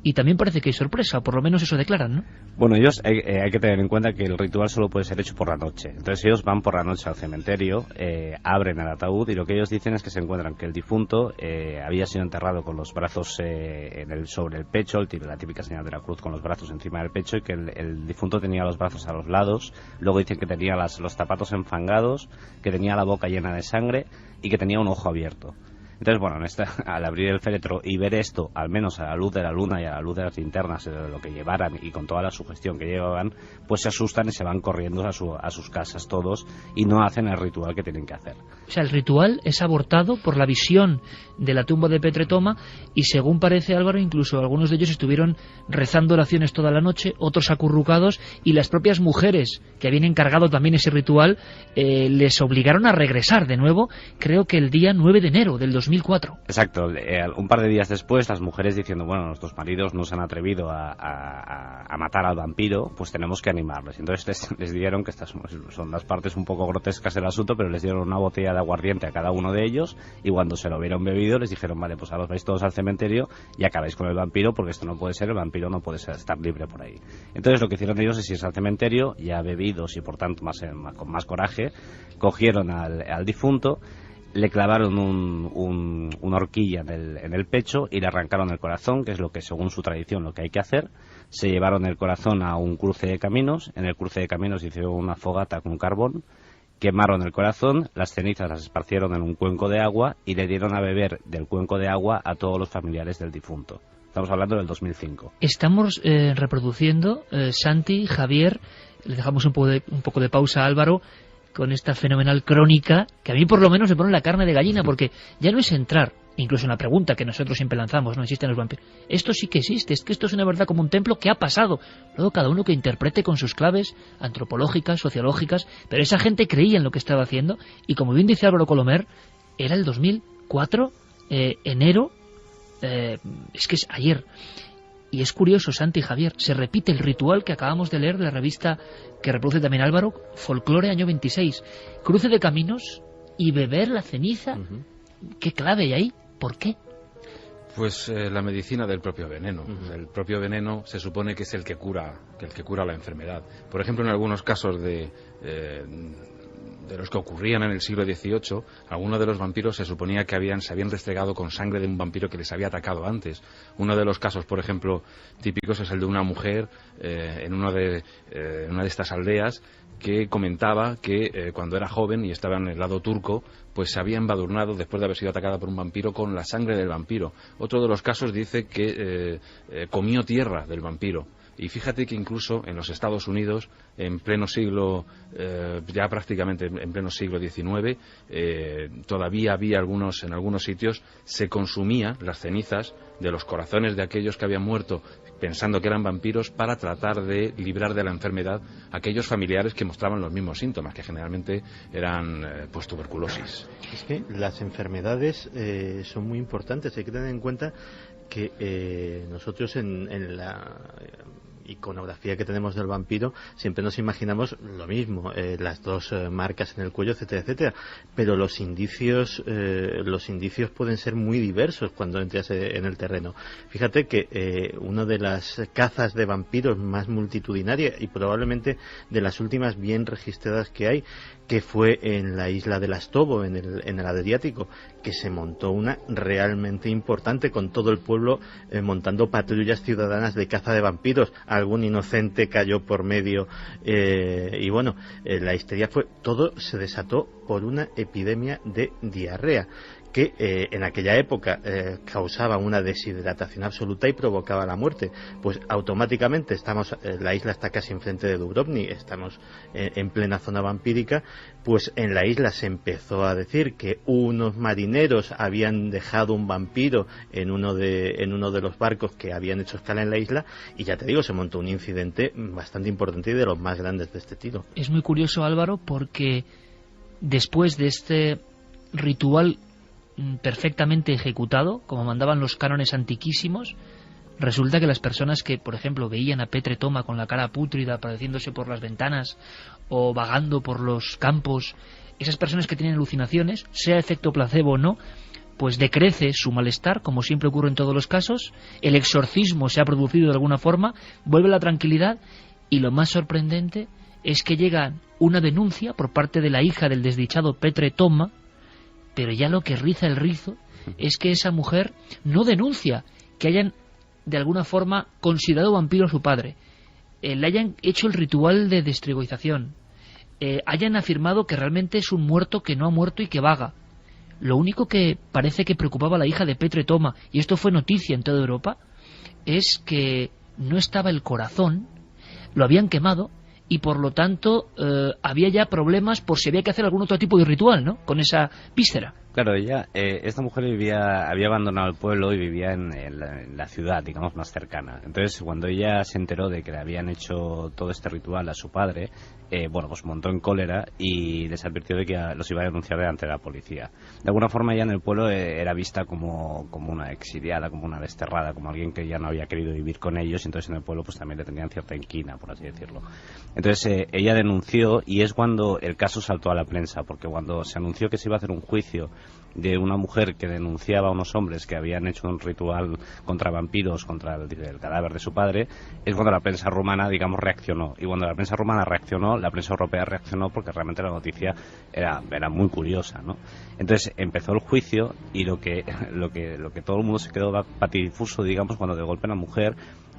y también parece que hay sorpresa, por lo menos eso declaran, ¿no? Bueno, ellos hay que tener en cuenta que el ritual solo puede ser hecho por la noche. Entonces ellos van por la noche al cementerio, abren el ataúd y lo que ellos dicen es que se encuentran que el difunto había sido enterrado con los brazos sobre el pecho, la típica señal de la cruz con los brazos encima del pecho, y que el difunto tenía los brazos a los lados. Luego dicen que tenía los zapatos enfangados, que tenía la boca llena de sangre y que tenía un ojo abierto. Entonces, bueno, al abrir el féretro y ver esto, al menos a la luz de la luna y a la luz de las linternas, de lo que llevaran y con toda la sugestión que llevaban, pues se asustan y se van corriendo a sus casas todos y no hacen el ritual que tienen que hacer. O sea, el ritual es abortado por la visión de la tumba de Petretoma y, según parece, Álvaro, incluso algunos de ellos estuvieron rezando oraciones toda la noche, otros acurrucados, y las propias mujeres que habían encargado también ese ritual les obligaron a regresar de nuevo, creo que el día 9 de enero del 2004. Exacto, un par de días después las mujeres diciendo, bueno, nuestros maridos no se han atrevido a matar al vampiro, pues tenemos que animarles. Entonces les dieron, que estas son las partes un poco grotescas del asunto, pero les dieron una botella de aguardiente a cada uno de ellos, y cuando se lo hubieron bebido les dijeron, vale, pues ahora os vais todos al cementerio y acabáis con el vampiro, porque esto no puede ser, el vampiro no puede estar libre por ahí. Entonces lo que hicieron ellos es irse al cementerio, ya bebidos y por tanto con más coraje, cogieron al difunto, le clavaron una horquilla en el pecho y le arrancaron el corazón, que es lo que, según su tradición, lo que hay que hacer. Se llevaron el corazón a un cruce de caminos. En el cruce de caminos hicieron una fogata con carbón, quemaron el corazón, las cenizas las esparcieron en un cuenco de agua y le dieron a beber del cuenco de agua a todos los familiares del difunto. Estamos hablando del 2005. Estamos reproduciendo, Santi, Javier, le dejamos un poco de pausa a Álvaro, con esta fenomenal crónica, que a mí por lo menos me pone la carne de gallina, porque ya no es entrar, incluso en la pregunta que nosotros siempre lanzamos, ¿no existen los vampiros? Esto sí que existe, es que esto es una verdad como un templo que ha pasado. Luego cada uno que interprete con sus claves antropológicas, sociológicas, pero esa gente creía en lo que estaba haciendo, y como bien dice Álvaro Colomer, era el 2004, enero, es que es ayer. Y es curioso, Santi y Javier, se repite el ritual que acabamos de leer de la revista que reproduce también Álvaro, Folclore, año 26. Cruce de caminos y beber la ceniza. ¿Qué clave hay ahí? ¿Por qué? Pues la medicina del propio veneno. El propio veneno se supone que es el que cura la enfermedad. Por ejemplo, en algunos casos de los que ocurrían en el siglo XVIII, algunos de los vampiros se suponía que se habían restregado con sangre de un vampiro que les había atacado antes. Uno de los casos, por ejemplo, típicos es el de una mujer en una de estas aldeas que comentaba que cuando era joven y estaba en el lado turco, pues se había embadurnado después de haber sido atacada por un vampiro con la sangre del vampiro. Otro de los casos dice que comió tierra del vampiro. Y fíjate que incluso en los Estados Unidos, en pleno siglo, ya prácticamente en pleno siglo XIX, todavía había en algunos sitios, se consumía las cenizas de los corazones de aquellos que habían muerto pensando que eran vampiros para tratar de librar de la enfermedad a aquellos familiares que mostraban los mismos síntomas, que generalmente eran pues tuberculosis. Es que las enfermedades son muy importantes, hay que tener en cuenta que nosotros en la iconografía que tenemos del vampiro siempre nos imaginamos lo mismo, las dos marcas en el cuello, etcétera, etcétera, pero los indicios pueden ser muy diversos cuando entras en el terreno. Fíjate que una de las cazas de vampiros más multitudinaria y probablemente de las últimas bien registradas que hay, que fue en la isla de Lastovo, en el Adriático, que se montó una realmente importante, con todo el pueblo montando patrullas ciudadanas de caza de vampiros. Algún inocente cayó por medio y bueno, la histeria todo se desató por una epidemia de diarrea que en aquella época causaba una deshidratación absoluta y provocaba la muerte. Pues automáticamente la isla está casi enfrente de Dubrovnik, estamos en plena zona vampírica, pues en la isla se empezó a decir que unos marineros habían dejado un vampiro en uno de los barcos que habían hecho escala en la isla, y ya te digo, se montó un incidente bastante importante y de los más grandes de este tiro. Es muy curioso, Álvaro, porque después de este ritual perfectamente ejecutado, como mandaban los cánones antiquísimos, resulta que las personas que, por ejemplo, veían a Petretoma con la cara pútrida apareciéndose por las ventanas o vagando por los campos, esas personas que tienen alucinaciones, sea efecto placebo o no, pues decrece su malestar, como siempre ocurre en todos los casos, el exorcismo se ha producido de alguna forma, vuelve la tranquilidad, y lo más sorprendente es que llega una denuncia por parte de la hija del desdichado Petre Toma, pero ya lo que riza el rizo es que esa mujer no denuncia que hayan de alguna forma considerado vampiro a su padre, le hayan hecho el ritual de destrigoización, hayan afirmado que realmente es un muerto que no ha muerto y que vaga. Lo único que parece que preocupaba a la hija de Petre Toma, y esto fue noticia en toda Europa, es que no estaba el corazón, lo habían quemado, y por lo tanto había ya problemas por si había que hacer algún otro tipo de ritual, ¿no?, con esa víscera. Claro, esta mujer había abandonado el pueblo y vivía en la ciudad, digamos, más cercana. Entonces, cuando ella se enteró de que le habían hecho todo este ritual a su padre, pues montó en cólera y les advirtió de que los iba a denunciar delante de la policía. De alguna forma, ella en el pueblo era vista como una exiliada, como una desterrada, como alguien que ya no había querido vivir con ellos, y entonces en el pueblo pues también le tenían cierta inquina, por así decirlo. Entonces, ella denunció, y es cuando el caso saltó a la prensa, porque cuando se anunció que se iba a hacer un juicio de una mujer que denunciaba a unos hombres que habían hecho un ritual contra vampiros, contra el cadáver de su padre, es cuando la prensa rumana, digamos, reaccionó. Y cuando la prensa rumana reaccionó, la prensa europea reaccionó, porque realmente la noticia era muy curiosa, ¿no? Entonces empezó el juicio, y lo que todo el mundo se quedó patidifuso, digamos, cuando de golpe la mujer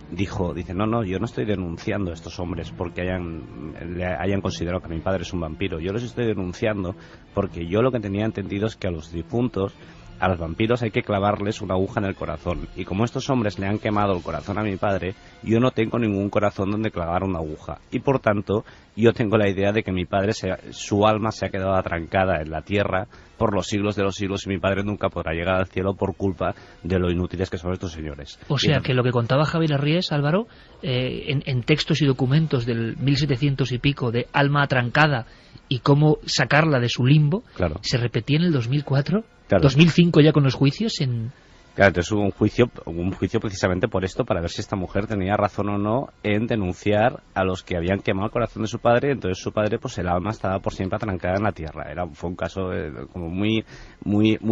dice, no, yo no estoy denunciando a estos hombres porque hayan considerado que mi padre es un vampiro. Yo los estoy denunciando porque yo lo que tenía entendido es que a los difuntos, a los vampiros, hay que clavarles una aguja en el corazón. Y como estos hombres le han quemado el corazón a mi padre, yo no tengo ningún corazón donde clavar una aguja. Y por tanto, yo tengo la idea de que mi padre, su alma se ha quedado atrancada en la tierra por los siglos de los siglos, y mi padre nunca podrá llegar al cielo por culpa de lo inútiles que son estos señores. O sea, que lo que contaba Javier Arries, Álvaro, en textos y documentos del 1700 y pico, de alma atrancada y cómo sacarla de su limbo, claro, se repetía en el 2004, claro, 2005 ya con los juicios Claro, entonces hubo un juicio precisamente por esto, para ver si esta mujer tenía razón o no en denunciar a los que habían quemado el corazón de su padre. Entonces su padre, pues el alma estaba por siempre atrancada en la tierra. Fue un caso como muy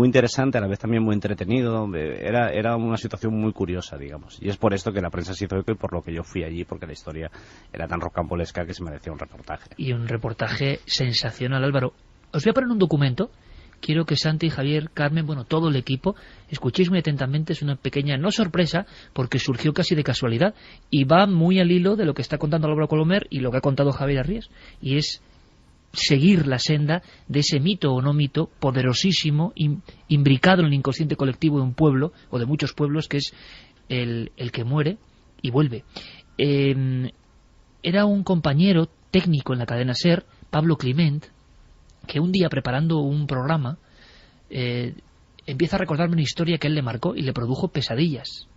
interesante, a la vez también muy entretenido. Era una situación muy curiosa, digamos. Y es por esto que la prensa se hizo eco, y por lo que yo fui allí, porque la historia era tan rocambolesca que se merecía un reportaje. Y un reportaje sensacional, Álvaro. Os voy a poner un documento. Quiero que Santi, Javier, Carmen, todo el equipo, escuchéis muy atentamente. Es una pequeña, no sorpresa, porque surgió casi de casualidad, y va muy al hilo de lo que está contando Álvaro Colomer y lo que ha contado Javier Arries, y es seguir la senda de ese mito o no mito, poderosísimo, imbricado en el inconsciente colectivo de un pueblo, o de muchos pueblos, que es el que muere y vuelve. Era un compañero técnico en la cadena SER, Pablo Climent, que un día, preparando un programa, empieza a recordarme una historia que él le marcó y le produjo pesadillas.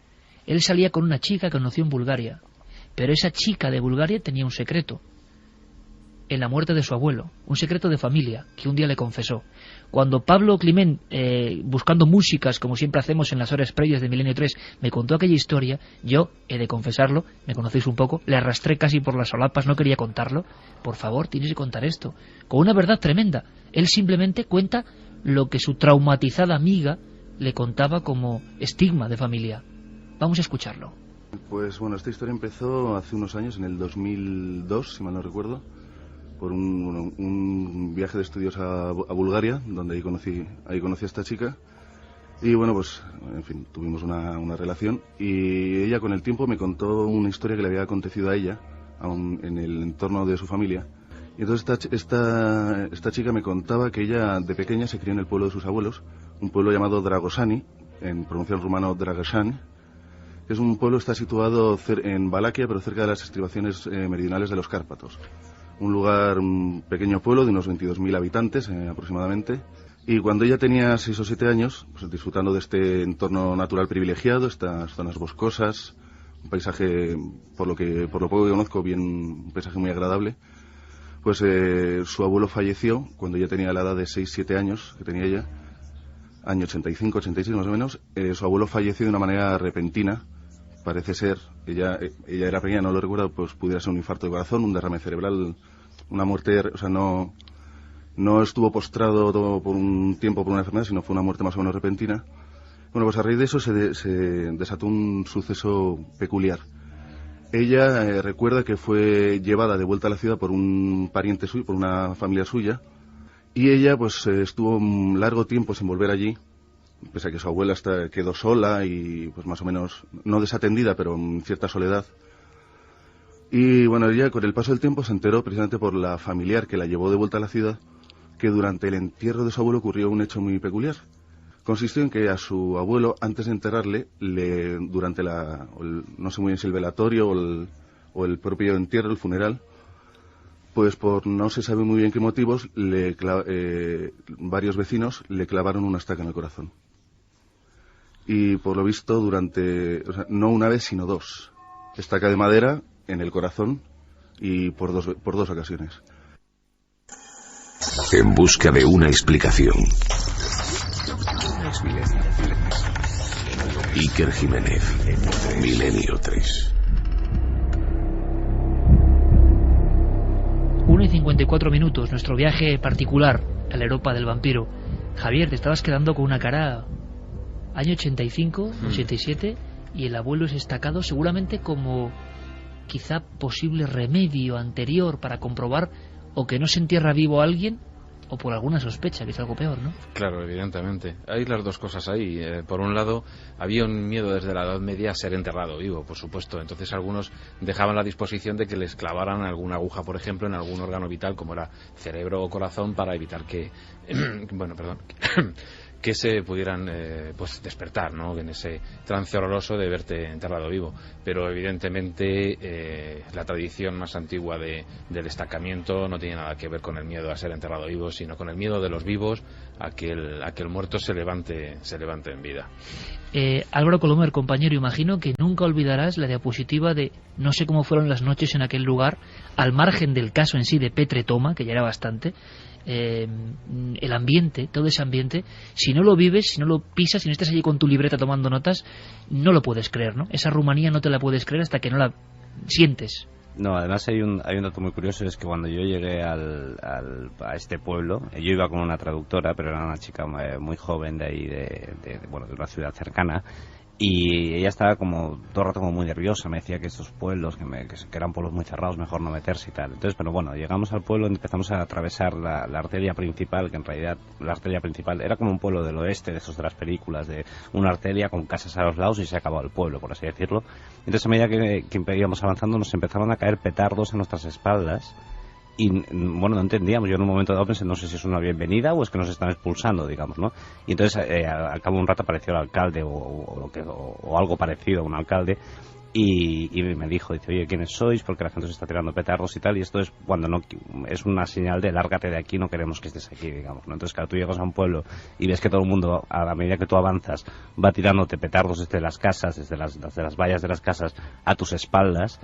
Él salía con una chica que conoció en Bulgaria, pero esa chica de Bulgaria tenía un secreto en la muerte de su abuelo, un secreto de familia que un día le confesó. Cuando Pablo Climent, buscando músicas, como siempre hacemos en las horas previas de Milenio 3, me contó aquella historia, yo, he de confesarlo, me conocéis un poco, le arrastré casi por las solapas, no quería contarlo. Por favor, tienes que contar esto, con una verdad tremenda. Él simplemente cuenta lo que su traumatizada amiga le contaba como estigma de familia. Vamos a escucharlo. Pues bueno, esta historia empezó hace unos años, en el 2002, si mal no recuerdo, por un viaje de estudios a Bulgaria, donde ahí conocí a esta chica. Y bueno, pues en fin, tuvimos una relación, y ella con el tiempo me contó una historia que le había acontecido a ella en el entorno de su familia. Y entonces esta chica me contaba que ella de pequeña se crió en el pueblo de sus abuelos, un pueblo llamado Dragosani, en pronunciación rumano Dragosani. Es un pueblo que está situado en Valaquia, pero cerca de las estribaciones meridionales de los Cárpatos. Un pequeño pueblo de unos 22.000 habitantes aproximadamente. Y cuando ella tenía 6 o 7 años, pues disfrutando de este entorno natural privilegiado, estas zonas boscosas, un paisaje, por lo poco que conozco, un paisaje muy agradable, pues su abuelo falleció cuando ella tenía la edad de 6-7 años, que tenía ella, año 85, 86 más o menos. Su abuelo falleció de una manera repentina. Parece ser, ella era pequeña, no lo recuerdo, pues pudiera ser un infarto de corazón, un derrame cerebral, una muerte, o sea, no No estuvo postrado por un tiempo por una enfermedad, sino fue una muerte más o menos repentina. Bueno, pues a raíz de eso se desató un suceso peculiar. Ella recuerda que fue llevada de vuelta a la ciudad por un pariente suyo, por una familia suya, y ella pues estuvo un largo tiempo sin volver allí, pese a que su abuela quedó sola y pues más o menos, no desatendida, pero en cierta soledad. Y bueno, ella con el paso del tiempo se enteró, precisamente por la familiar que la llevó de vuelta a la ciudad, que durante el entierro de su abuelo ocurrió un hecho muy peculiar. Consistió en que a su abuelo, antes de enterrarle, durante no sé muy bien si el velatorio o el propio entierro, el funeral, pues por no se sabe muy bien qué motivos, varios vecinos le clavaron una estaca en el corazón. Y por lo visto no una vez sino dos, estaca de madera en el corazón y por dos ocasiones. En busca de una explicación. Iker Jiménez, Milenio 3. 1:54, nuestro viaje particular a la Europa del vampiro. Javier, te estabas quedando con una cara año 85, 87, y el abuelo es estacado seguramente como quizá posible remedio anterior para comprobar o que no se entierra vivo a alguien o por alguna sospecha, que es algo peor, ¿no? Claro, evidentemente. Hay las dos cosas ahí. Por un lado, había un miedo desde la Edad Media a ser enterrado vivo, por supuesto. Entonces algunos dejaban la disposición de que les clavaran alguna aguja, por ejemplo, en algún órgano vital, como era cerebro o corazón, para evitar que... que se pudieran pues despertar, ¿no?, en ese trance horroroso de verte enterrado vivo. Pero evidentemente la tradición más antigua del destacamiento no tiene nada que ver con el miedo a ser enterrado vivo, sino con el miedo de los vivos a que el muerto se levante en vida. Álvaro Colomer, compañero, imagino que nunca olvidarás la diapositiva de no sé cómo fueron las noches en aquel lugar, al margen del caso en sí de Petre Toma, que ya era bastante. El ambiente, todo ese ambiente, si no lo vives, si no lo pisas, si no estás allí con tu libreta tomando notas, no lo puedes creer, ¿no? Esa Rumanía no te la puedes creer hasta que no la sientes. No, además hay un dato muy curioso, es que cuando yo llegué a este pueblo, yo iba con una traductora, pero era una chica muy joven de ahí, de una ciudad cercana, y ella estaba como todo el rato como muy nerviosa, me decía que estos pueblos, que eran pueblos muy cerrados, mejor no meterse y tal. Entonces, pero bueno, llegamos al pueblo y empezamos a atravesar la arteria principal, que en realidad la arteria principal era como un pueblo del oeste, de esos de las películas, de una arteria con casas a los lados y se acababa el pueblo, por así decirlo. Entonces, a medida que íbamos avanzando, nos empezaban a caer petardos en nuestras espaldas. Y bueno, no entendíamos. Yo en un momento dado pensé, no sé si es una bienvenida o es que nos están expulsando, digamos, ¿no? Y entonces al cabo de un rato apareció el alcalde o algo parecido a un alcalde y me dijo, dice, oye, ¿quiénes sois? Porque la gente se está tirando petardos y tal, y esto es cuando no es una señal de lárgate de aquí, no queremos que estés aquí, digamos, ¿no? Entonces, claro, tú llegas a un pueblo y ves que todo el mundo, a la medida que tú avanzas, va tirándote petardos desde las casas, desde las vallas de las casas a tus espaldas.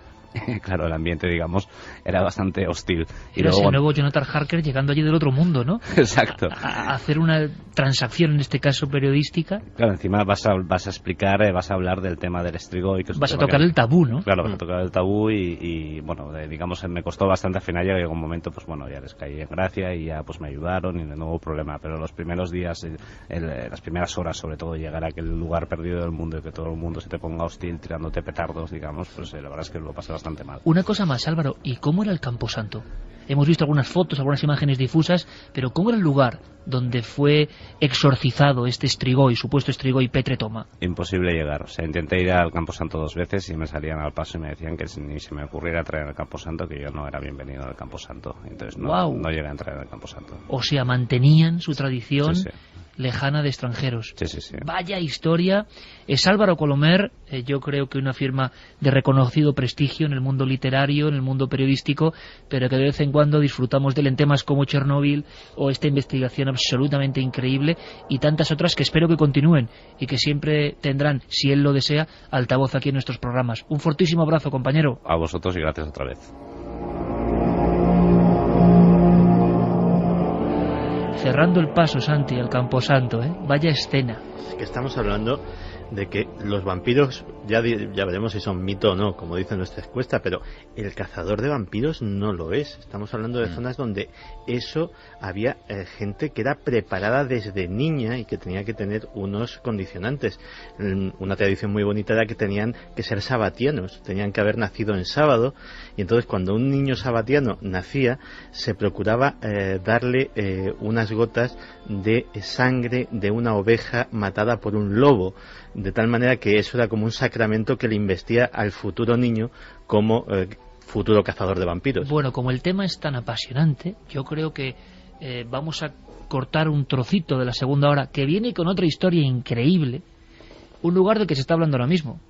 Claro, el ambiente, digamos, era bastante hostil. Y luego, el nuevo Jonathan Harker llegando allí del otro mundo, ¿no? Exacto. A hacer una transacción, en este caso periodística. Claro, encima vas a explicar, vas a hablar del tema del Strigoi. Vas a tocar el tabú, ¿no? Claro, vas a tocar el tabú y bueno, digamos, me costó bastante al final. Ya llegó un momento, pues bueno, ya les caí en gracia y ya pues me ayudaron y no hubo problema. Pero los primeros días, las primeras horas, sobre todo, llegar a aquel lugar perdido del mundo y que todo el mundo se te ponga hostil tirándote petardos, digamos, pues la verdad es que lo pasé bastante mal. Una cosa más, Álvaro, ¿y cómo era el Camposanto? Hemos visto algunas fotos, algunas imágenes difusas, pero ¿cómo era el lugar donde fue exorcizado este Strigoi, supuesto Strigoi Petre Toma? Imposible llegar. O sea, intenté ir al Camposanto 2 veces y me salían al paso y me decían que ni se me ocurriera traer al Camposanto, que yo no era bienvenido al Camposanto. Entonces no llegué a entrar al Camposanto. O sea, mantenían su tradición. Sí. Lejana de extranjeros. Sí. Vaya historia. Es Álvaro Colomer, yo creo que una firma de reconocido prestigio en el mundo literario, en el mundo periodístico, pero que de vez en cuando disfrutamos de él en temas como Chernóbil o esta investigación absolutamente increíble y tantas otras que espero que continúen y que siempre tendrán, si él lo desea, altavoz aquí en nuestros programas. Un fortísimo abrazo, compañero. A vosotros y gracias otra vez. Cerrando el paso, Santi, al Camposanto, ¿eh? Vaya escena. Es que estamos hablando de que los vampiros, ya veremos si son mito o no, como dice nuestra encuesta, pero el cazador de vampiros no lo es. Estamos hablando de zonas donde eso había gente que era preparada desde niña y que tenía que tener unos condicionantes. Una tradición muy bonita era que tenían que ser sabatianos, tenían que haber nacido en sábado, y entonces cuando un niño sabatiano nacía se procuraba darle unas gotas de sangre de una oveja matada por un lobo, de tal manera que eso era como un sacramento que le investía al futuro niño como futuro cazador de vampiros. Bueno, como el tema es tan apasionante, yo creo que vamos a cortar un trocito de la segunda hora que viene con otra historia increíble, un lugar del que se está hablando ahora mismo,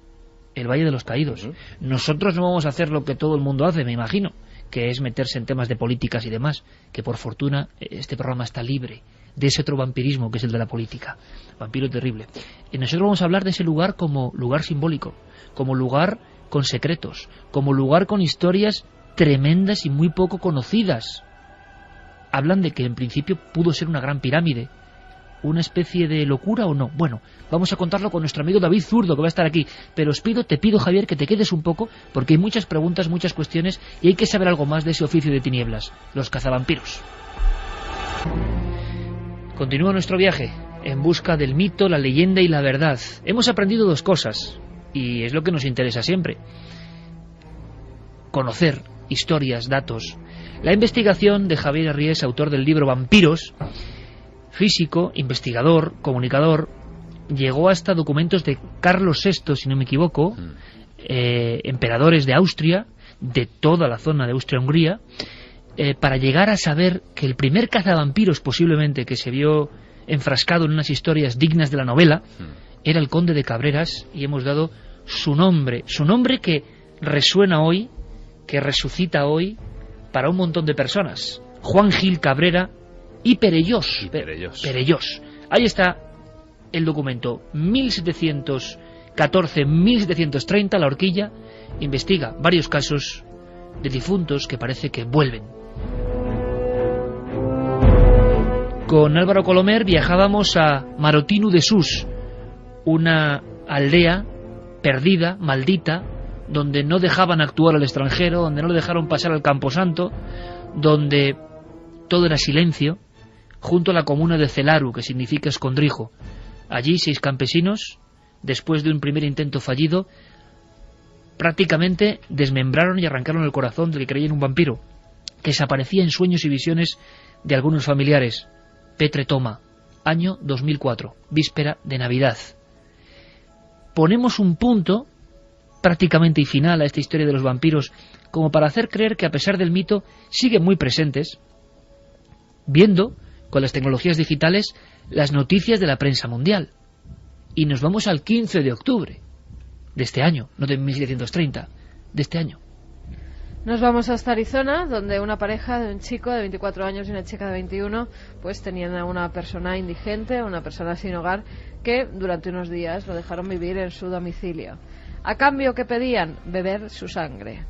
el Valle de los Caídos. Nosotros no vamos a hacer lo que todo el mundo hace, me imagino, que es meterse en temas de políticas y demás, que por fortuna este programa está libre de ese otro vampirismo que es el de la política. Vampiro terrible. Y nosotros vamos a hablar de ese lugar como lugar simbólico, como lugar con secretos, como lugar con historias tremendas y muy poco conocidas. Hablan de que en principio pudo ser una gran pirámide. ¿Una especie de locura o no? Bueno, vamos a contarlo con nuestro amigo David Zurdo, que va a estar aquí. Pero te pido, Javier, que te quedes un poco, porque hay muchas preguntas, muchas cuestiones, y hay que saber algo más de ese oficio de tinieblas, los cazavampiros. Continúa nuestro viaje, en busca del mito, la leyenda y la verdad. Hemos aprendido dos cosas, y es lo que nos interesa siempre. Conocer historias, datos. La investigación de Javier Arries, autor del libro Vampiros, físico, investigador, comunicador, llegó hasta documentos de Carlos VI, si no me equivoco, emperadores de Austria, de toda la zona de Austria-Hungría, para llegar a saber que el primer cazavampiros posiblemente que se vio enfrascado en unas historias dignas de la novela era el conde de Cabreras, y hemos dado su nombre que resuena hoy, que resucita hoy para un montón de personas: Juan Gil Cabrera y Perellós. Perellós. Ahí está el documento, 1714-1730, la horquilla. Investiga varios casos de difuntos que parece que vuelven. Con Álvaro Colomer viajábamos a Marotinu de Sus, una aldea perdida, maldita, donde no dejaban actuar al extranjero, donde no le dejaron pasar al Camposanto, donde todo era silencio, junto a la comuna de Celaru, que significa escondrijo. Allí 6 campesinos, después de un primer intento fallido, prácticamente desmembraron y arrancaron el corazón del que creían un vampiro, que se aparecía en sueños y visiones de algunos familiares. Petre Toma, año 2004, víspera de Navidad. Ponemos un punto prácticamente y final a esta historia de los vampiros, como para hacer creer que a pesar del mito siguen muy presentes, viendo con las tecnologías digitales las noticias de la prensa mundial. Y nos vamos al 15 de octubre de este año, no de 1730, de este año. Nos vamos hasta Arizona, donde una pareja de un chico de 24 años y una chica de 21 pues tenían a una persona indigente, una persona sin hogar, que durante unos días lo dejaron vivir en su domicilio. A cambio, ¿qué pedían? Beber su sangre.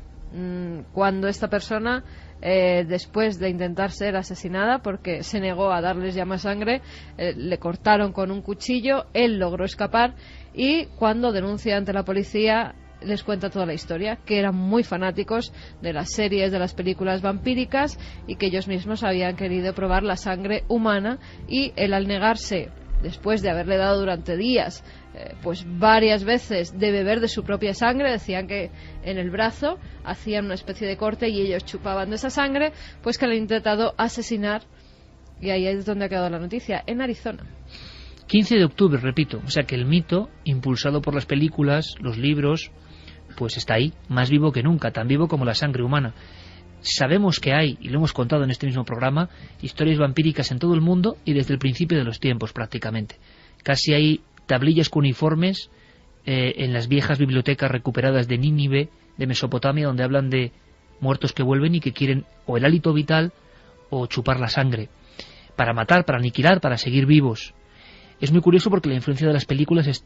Cuando esta persona, después de intentar ser asesinada porque se negó a darles ya más sangre, le cortaron con un cuchillo, él logró escapar, y cuando denuncia ante la policía les cuenta toda la historia, que eran muy fanáticos de las series, de las películas vampíricas, y que ellos mismos habían querido probar la sangre humana, y él, al negarse, después de haberle dado durante días pues varias veces de beber de su propia sangre, decían que en el brazo hacían una especie de corte y ellos chupaban de esa sangre, pues que le han intentado asesinar, y ahí es donde ha quedado la noticia, en Arizona. 15 de octubre, repito, o sea que el mito, impulsado por las películas, los libros, pues está ahí, más vivo que nunca, tan vivo como la sangre humana. Sabemos que hay, y lo hemos contado en este mismo programa, historias vampíricas en todo el mundo y desde el principio de los tiempos prácticamente. Casi hay tablillas cuneiformes en las viejas bibliotecas recuperadas de Nínive, de Mesopotamia, donde hablan de muertos que vuelven y que quieren o el hálito vital o chupar la sangre, para matar, para aniquilar, para seguir vivos. Es muy curioso porque la influencia de las películas es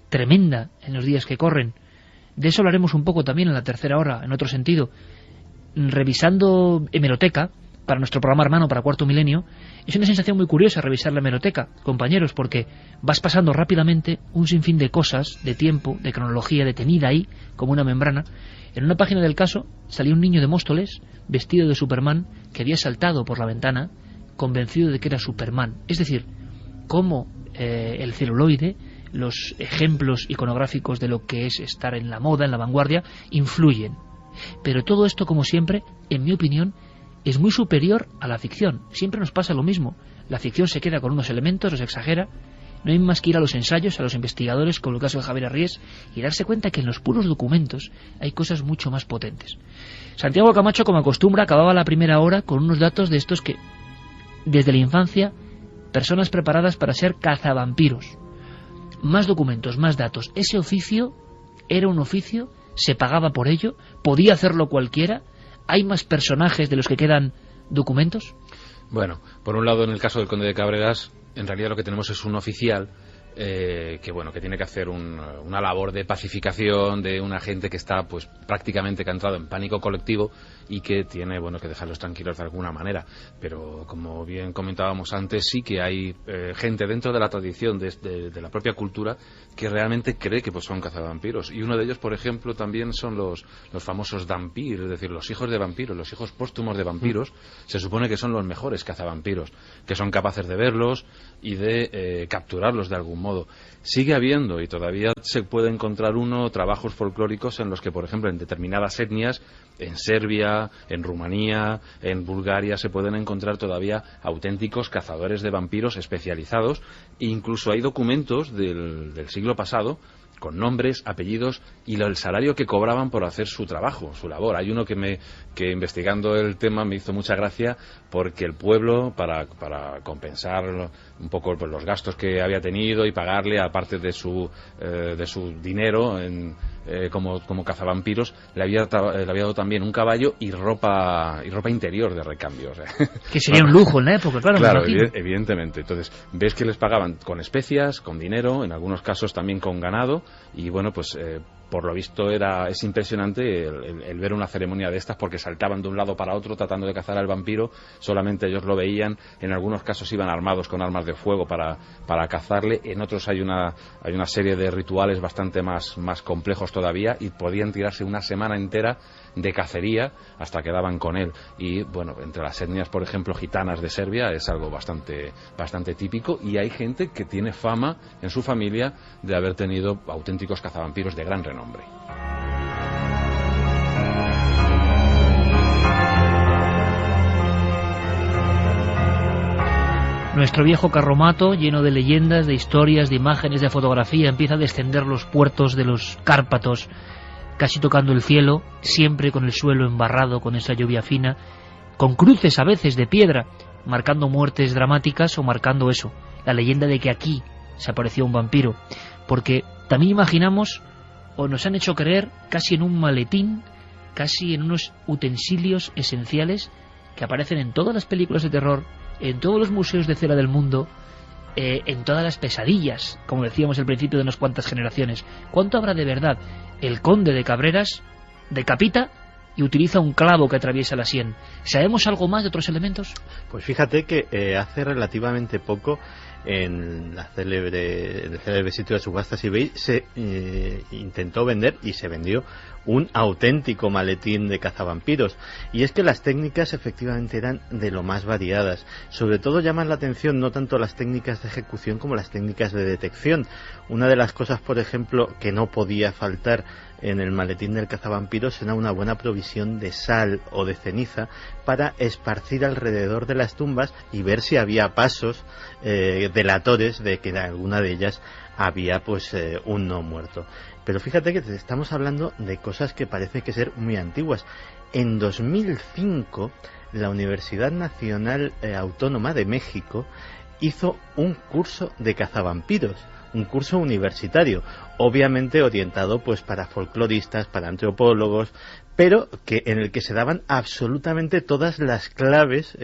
tremenda en los días que corren. De eso hablaremos un poco también en la tercera hora, en otro sentido. Revisando hemeroteca, para nuestro programa hermano, para Cuarto Milenio, es una sensación muy curiosa revisar la hemeroteca, compañeros, porque vas pasando rápidamente un sinfín de cosas, de tiempo, de cronología detenida ahí, como una membrana. En una página del caso salía un niño de Móstoles, vestido de Superman, que había saltado por la ventana, convencido de que era Superman. Es decir, cómo el celuloide, los ejemplos iconográficos de lo que es estar en la moda, en la vanguardia, influyen. Pero todo esto, como siempre, en mi opinión, es muy superior a la ficción. Siempre nos pasa lo mismo. La ficción se queda con unos elementos, los exagera. No hay más que ir a los ensayos, a los investigadores, como el caso de Javier Arries, y darse cuenta que en los puros documentos hay cosas mucho más potentes. Santiago Camacho, como acostumbra, acababa la primera hora con unos datos de estos que, desde la infancia, personas preparadas para ser cazavampiros. Más documentos, más datos. Ese oficio era un oficio, se pagaba por ello, podía hacerlo cualquiera. ¿Hay más personajes de los que quedan documentos? Bueno, por un lado, en el caso del conde de Cabreras, en realidad lo que tenemos es un oficial que tiene que hacer una labor de pacificación de una gente que está pues prácticamente que ha entrado en pánico colectivo y que tiene que dejarlos tranquilos de alguna manera. Pero como bien comentábamos antes, sí que hay gente dentro de la tradición de la propia cultura que realmente cree que pues son cazavampiros, y uno de ellos, por ejemplo, también son los famosos Dampir, es decir, los hijos de vampiros, los hijos póstumos de vampiros. Se supone que son los mejores cazavampiros, que son capaces de verlos y de capturarlos de algún modo. Sigue habiendo, y todavía se puede encontrar trabajos folclóricos en los que, por ejemplo, en determinadas etnias, en Serbia, en Rumanía, en Bulgaria, se pueden encontrar todavía auténticos cazadores de vampiros especializados, e incluso hay documentos del siglo pasado con nombres, apellidos y el salario que cobraban por hacer su trabajo, su labor. Hay uno que investigando el tema me hizo mucha gracia, porque el pueblo, para compensar un poco pues, los gastos que había tenido y pagarle, aparte de su dinero como cazavampiros, le había dado también un caballo y ropa interior de recambio. O sea, que sería un lujo en la época, claro. Claro, evidentemente. Entonces, ves que les pagaban con especias, con dinero, en algunos casos también con ganado, y por lo visto es impresionante el ver una ceremonia de estas, porque saltaban de un lado para otro tratando de cazar al vampiro. Solamente ellos lo veían. En algunos casos iban armados con armas de fuego para cazarle. En otros hay una serie de rituales bastante más complejos todavía, y podían tirarse una semana entera de cacería hasta que daban con él. Y entre las etnias, por ejemplo, gitanas de Serbia, es algo bastante típico, y hay gente que tiene fama en su familia de haber tenido auténticos cazavampiros de gran renombre. Nuestro viejo carromato, lleno de leyendas, de historias, de imágenes, de fotografía, empieza a descender los puertos de los Cárpatos, casi tocando el cielo, siempre con el suelo embarrado con esa lluvia fina, con cruces a veces de piedra, marcando muertes dramáticas o marcando la leyenda de que aquí se apareció un vampiro. Porque también imaginamos, o nos han hecho creer, casi en un maletín, casi en unos utensilios esenciales que aparecen en todas las películas de terror, en todos los museos de cera del mundo, en todas las pesadillas, como decíamos al principio de unas cuantas generaciones. ¿Cuánto habrá de verdad? El conde de Cabreras decapita y utiliza un clavo que atraviesa la sien. ¿Sabemos algo más de otros elementos? Pues fíjate que hace relativamente poco, en el célebre sitio de subastas eBay, se intentó vender y se vendió un auténtico maletín de cazavampiros. Y es que las técnicas efectivamente eran de lo más variadas. Sobre todo llaman la atención no tanto las técnicas de ejecución como las técnicas de detección. Una de las cosas, por ejemplo, que no podía faltar en el maletín del cazavampiros era una buena provisión de sal o de ceniza para esparcir alrededor de las tumbas y ver si había pasos delatores de que en alguna de ellas había un no muerto. Pero fíjate que estamos hablando de cosas que parece que ser muy antiguas. En 2005 la Universidad Nacional Autónoma de México hizo un curso de cazavampiros, un curso universitario, obviamente orientado para folcloristas, para antropólogos, pero en el que se daban absolutamente todas las claves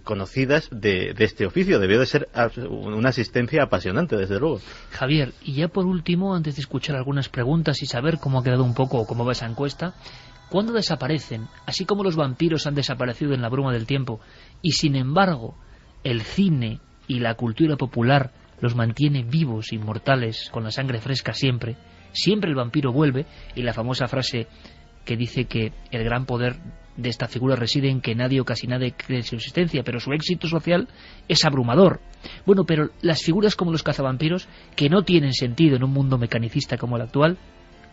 conocidas de este oficio. Debió de ser una asistencia apasionante, desde luego. Javier, y ya por último, antes de escuchar algunas preguntas y saber cómo ha quedado un poco, cómo va esa encuesta, ¿Cuándo desaparecen? Así como los vampiros han desaparecido en la bruma del tiempo, y sin embargo el cine y la cultura popular los mantiene vivos, inmortales, con la sangre fresca siempre. Siempre el vampiro vuelve, y la famosa frase que dice que el gran poder de esta figura reside en que nadie o casi nadie cree en su existencia, pero su éxito social es abrumador. Bueno, pero las figuras como los cazavampiros, que no tienen sentido en un mundo mecanicista como el actual,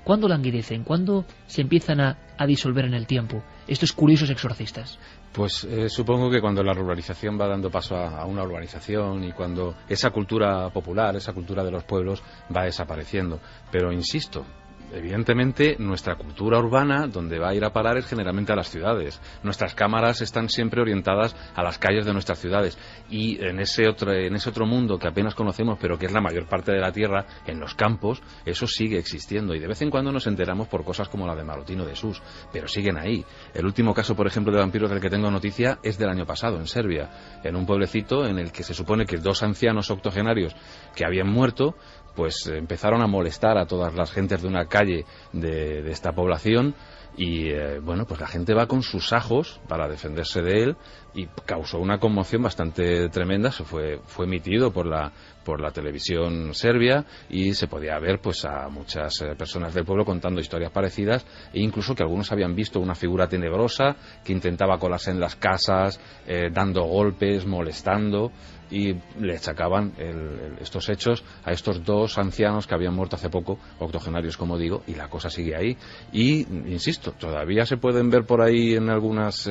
¿cuándo languidecen? ¿Cuándo se empiezan a disolver en el tiempo estos curiosos exorcistas? Pues supongo que cuando la ruralización va dando paso a una urbanización y cuando esa cultura popular, esa cultura de los pueblos va desapareciendo. Pero insisto, evidentemente nuestra cultura urbana donde va a ir a parar es generalmente a las ciudades. Nuestras cámaras están siempre orientadas a las calles de nuestras ciudades, y en ese otro mundo que apenas conocemos pero que es la mayor parte de la tierra, en los campos, eso sigue existiendo, y de vez en cuando nos enteramos por cosas como la de Marotino de Sus, pero siguen ahí. El último caso, por ejemplo, de vampiros del que tengo noticia es del año pasado, en Serbia, en un pueblecito en el que se supone que 2 ancianos octogenarios que habían muerto pues empezaron a molestar a todas las gentes de una calle de esta población, y bueno, pues la gente va con sus ajos para defenderse de él, y causó una conmoción bastante tremenda. Se fue emitido por la televisión serbia, y se podía ver pues a muchas personas del pueblo contando historias parecidas, e incluso que algunos habían visto una figura tenebrosa que intentaba colarse en las casas, dando golpes, molestando, y le achacaban estos hechos a estos 2 ancianos que habían muerto hace poco, octogenarios como digo, y la cosa sigue ahí. Y insisto, todavía se pueden ver por ahí en algunos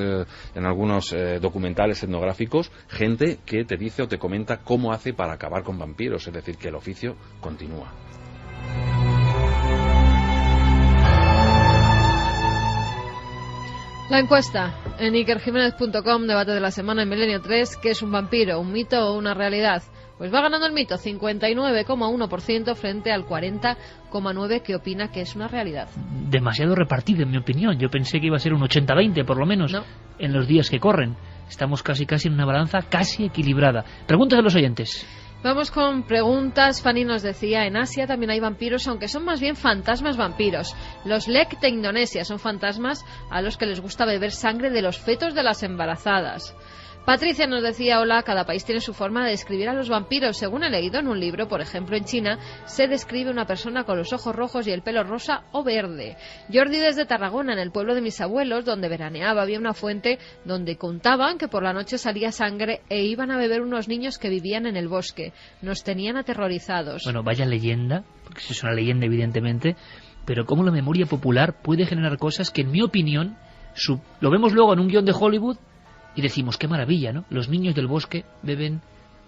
documentales etnográficos gente que te dice o te comenta cómo hace para acabar con vampiros, es decir, que el oficio continúa. La encuesta en ikerjimenez.com, debate de la semana en Milenio 3, ¿qué es un vampiro, un mito o una realidad? Pues va ganando el mito, 59,1% frente al 40,9% que opina que es una realidad. Demasiado repartido, en mi opinión. Yo pensé que iba a ser un 80-20, por lo menos, no, en los días que corren. Estamos casi en una balanza casi equilibrada. Preguntas de los oyentes. Vamos con preguntas. Fanny nos decía, en Asia también hay vampiros, aunque son más bien fantasmas vampiros. Los Lek de Indonesia son fantasmas a los que les gusta beber sangre de los fetos de las embarazadas. Patricia nos decía, hola, cada país tiene su forma de describir a los vampiros. Según he leído en un libro, por ejemplo, en China se describe una persona con los ojos rojos y el pelo rosa o verde. Jordi desde Tarragona, en el pueblo de mis abuelos, donde veraneaba, había una fuente donde contaban que por la noche salía sangre e iban a beber unos niños que vivían en el bosque. Nos tenían aterrorizados. Bueno, vaya leyenda, porque eso es una leyenda evidentemente, pero cómo la memoria popular puede generar cosas que, en mi opinión, lo vemos luego en un guión de Hollywood y decimos, qué maravilla, ¿no? Los niños del bosque beben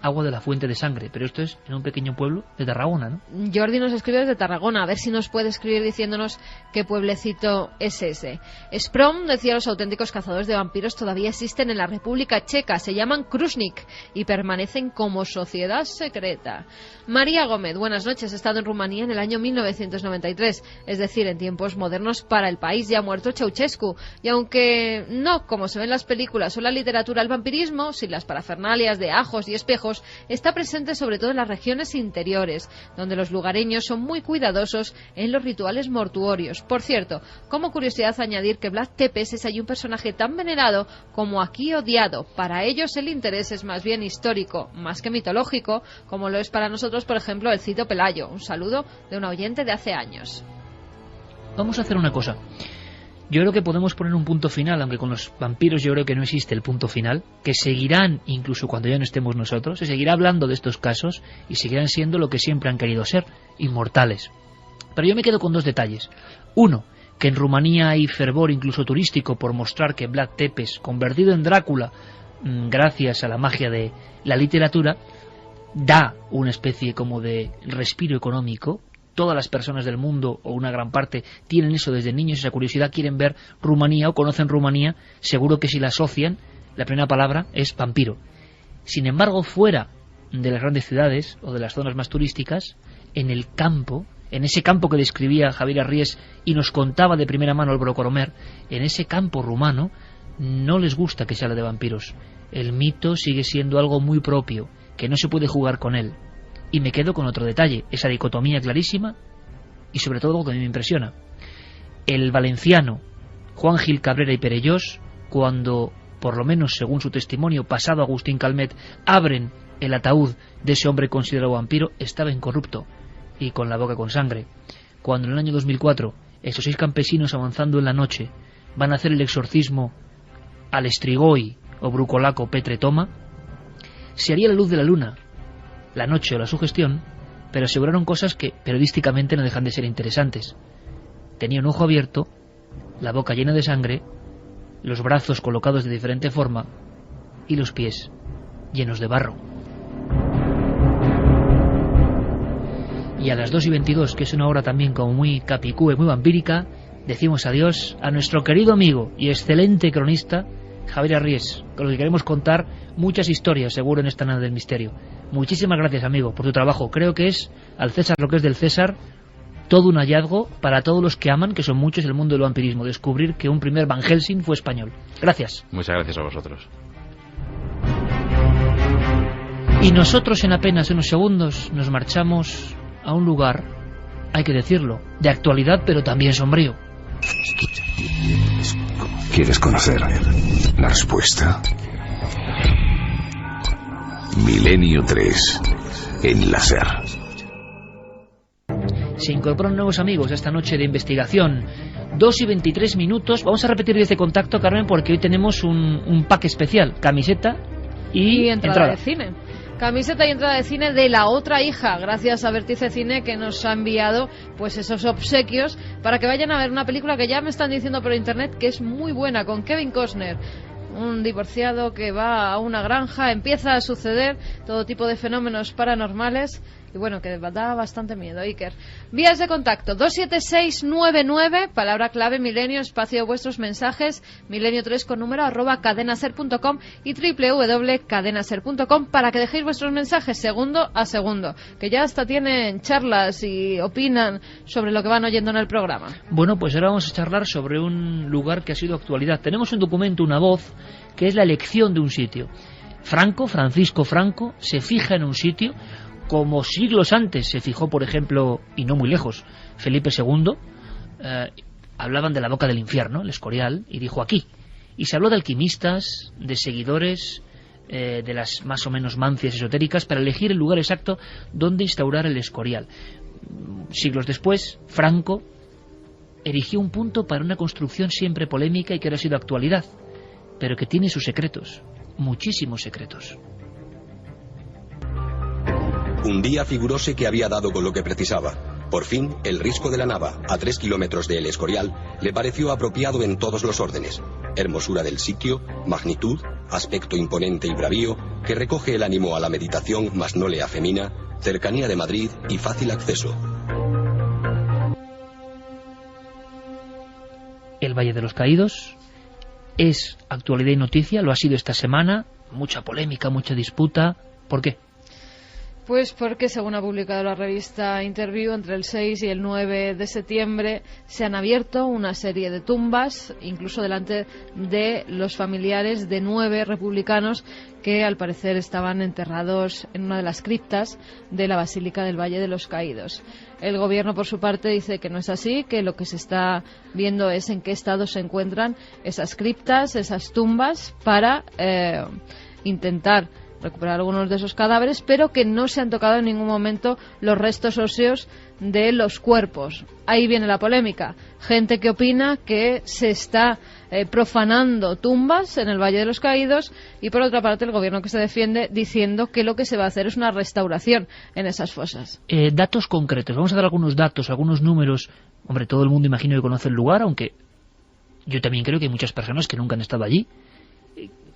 agua de la fuente de sangre, pero esto es en un pequeño pueblo de Tarragona, ¿no? Jordi nos escribe desde Tarragona, a ver si nos puede escribir diciéndonos qué pueblecito es ese. Sprom decía, los auténticos cazadores de vampiros todavía existen en la República Checa, se llaman Krusnik y permanecen como sociedad secreta. María Gómez, buenas noches, he estado en Rumanía en el año 1993, es decir, en tiempos modernos para el país, ya ha muerto Ceausescu, y aunque no, como se ve en las películas o la literatura, el vampirismo, sin las parafernalias de ajos y espejos, está presente sobre todo en las regiones interiores, donde los lugareños son muy cuidadosos en los rituales mortuorios. Por cierto, como curiosidad añadir que Vlad Tepes es allí un personaje tan venerado como aquí odiado. Para ellos el interés es más bien histórico, más que mitológico, como lo es para nosotros, por ejemplo, el Cito Pelayo. Un saludo de un oyente de hace años. Vamos a hacer una cosa. Yo creo que podemos poner un punto final, aunque con los vampiros yo creo que no existe el punto final, que seguirán, incluso cuando ya no estemos nosotros, se seguirá hablando de estos casos y seguirán siendo lo que siempre han querido ser, inmortales. Pero yo me quedo con 2 detalles. Uno, que en Rumanía hay fervor incluso turístico por mostrar que Vlad Tepes, convertido en Drácula, gracias a la magia de la literatura, da una especie como de respiro económico. Todas las personas del mundo, o una gran parte, tienen eso desde niños, esa curiosidad, quieren ver Rumanía o conocen Rumanía, seguro que si la asocian, la primera palabra es vampiro. Sin embargo, fuera de las grandes ciudades o de las zonas más turísticas, en el campo, en ese campo que describía Javier Arries y nos contaba de primera mano Álvaro Coromer, en ese campo rumano no les gusta que se hable de vampiros. El mito sigue siendo algo muy propio, que no se puede jugar con él. Y me quedo con otro detalle, esa dicotomía clarísima y sobre todo algo que a mí me impresiona. El valenciano Juan Gil Cabrera y Perellós, cuando, por lo menos según su testimonio, pasado Agustín Calmet, abren el ataúd de ese hombre considerado vampiro, estaba incorrupto y con la boca con sangre. Cuando en el año 2004 esos 6 campesinos, avanzando en la noche, van a hacer el exorcismo al Estrigoi o Brucolaco Petre Toma, se haría la luz de la luna, la noche o la sugestión, pero aseguraron cosas que periodísticamente no dejan de ser interesantes. Tenía un ojo abierto, la boca llena de sangre, los brazos colocados de diferente forma y los pies llenos de barro. Y a las 2:22, que es una hora también como muy capicúe, muy vampírica, decimos adiós a nuestro querido amigo y excelente cronista Javier Arries, con el que queremos contar muchas historias seguro en esta nave del misterio. Muchísimas gracias, amigo, por tu trabajo. Creo que es al César lo que es del César, todo un hallazgo para todos los que aman, que son muchos, el mundo del vampirismo, descubrir que un primer Van Helsing fue español. Gracias. Muchas gracias a vosotros. Y nosotros en apenas unos segundos nos marchamos a un lugar, hay que decirlo, de actualidad pero también sombrío. ¿Quieres conocer la respuesta? Milenio 3 en la SER. Se incorporan nuevos amigos a esta noche de investigación. 2:23. Vamos a repetir desde contacto, Carmen, porque hoy tenemos un pack especial. Camiseta y entrada de cine. Camiseta y entrada de cine de la otra hija, gracias a Vértice Cine, que nos ha enviado pues esos obsequios para que vayan a ver una película que ya me están diciendo por internet que es muy buena, con Kevin Costner. Un divorciado que va a una granja, empieza a suceder todo tipo de fenómenos paranormales y bueno, que da bastante miedo, Iker. Vías de contacto: 27699, palabra clave Milenio, espacio de vuestros mensajes, milenio3 con número @cadenaser.com y www.cadenaser.com para que dejéis vuestros mensajes segundo a segundo, que ya hasta tienen charlas y opinan sobre lo que van oyendo en el programa. Bueno, pues ahora vamos a charlar sobre un lugar que ha sido actualidad. Tenemos un documento, una voz, que es la elección de un sitio. Francisco Franco, se fija en un sitio como siglos antes se fijó, por ejemplo, y no muy lejos, Felipe II. Hablaban de la boca del infierno, el Escorial, y dijo aquí. Y se habló de alquimistas, de seguidores, de las más o menos mancias esotéricas, para elegir el lugar exacto donde instaurar el Escorial. Siglos después, Franco erigió un punto para una construcción siempre polémica y que ahora ha sido actualidad, pero que tiene sus secretos, muchísimos secretos. Un día figuróse que había dado con lo que precisaba. Por fin, el risco de la Nava, a 3 kilómetros de El Escorial, le pareció apropiado en todos los órdenes. Hermosura del sitio, magnitud, aspecto imponente y bravío, que recoge el ánimo a la meditación, mas no le afemina, cercanía de Madrid y fácil acceso. El Valle de los Caídos es actualidad y noticia, lo ha sido esta semana, mucha polémica, mucha disputa. ¿Por qué? Pues porque, según ha publicado la revista Interview, entre el 6 y el 9 de septiembre se han abierto una serie de tumbas, incluso delante de los familiares de 9 republicanos que al parecer estaban enterrados en una de las criptas de la Basílica del Valle de los Caídos. El gobierno, por su parte, dice que no es así, que lo que se está viendo es en qué estado se encuentran esas criptas, esas tumbas, para intentar recuperar algunos de esos cadáveres, pero que no se han tocado en ningún momento los restos óseos de los cuerpos. Ahí viene la polémica. Gente que opina que se está profanando tumbas en el Valle de los Caídos, y por otra parte el gobierno que se defiende diciendo que lo que se va a hacer es una restauración en esas fosas. Datos concretos. Vamos a dar algunos datos, algunos números. Hombre, todo el mundo imagino que conoce el lugar, aunque yo también creo que hay muchas personas que nunca han estado allí.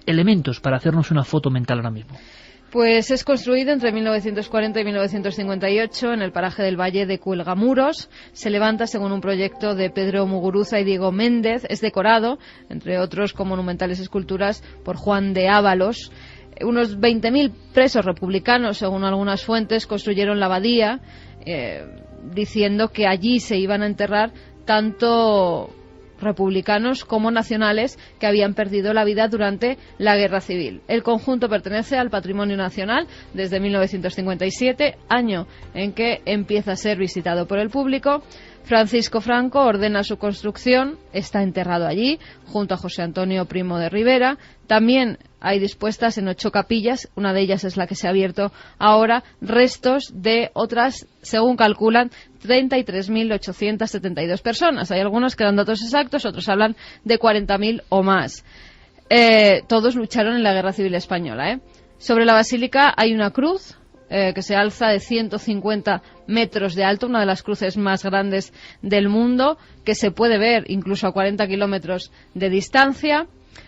Elementos para hacernos una foto mental ahora mismo. Pues es construido entre 1940 y 1958 en el paraje del Valle de Cuelgamuros. Se levanta según un proyecto de Pedro Muguruza y Diego Méndez. Es decorado, entre otros, con monumentales esculturas por Juan de Ábalos. Unos 20.000 presos republicanos, según algunas fuentes, construyeron la abadía, diciendo que allí se iban a enterrar tanto republicanos como nacionales que habían perdido la vida durante la Guerra Civil. El conjunto pertenece al Patrimonio Nacional desde 1957, año en que empieza a ser visitado por el público. Francisco Franco ordena su construcción, está enterrado allí, junto a José Antonio Primo de Rivera. También hay dispuestas en 8 capillas, una de ellas es la que se ha abierto ahora, restos de otras, según calculan, 33.872 personas. Hay algunos que dan datos exactos, otros hablan de 40.000 o más. Todos lucharon en la Guerra Civil Española. Sobre la basílica hay una cruz que se alza de 150 metros de alto, una de las cruces más grandes del mundo, que se puede ver incluso a 40 kilómetros de distancia.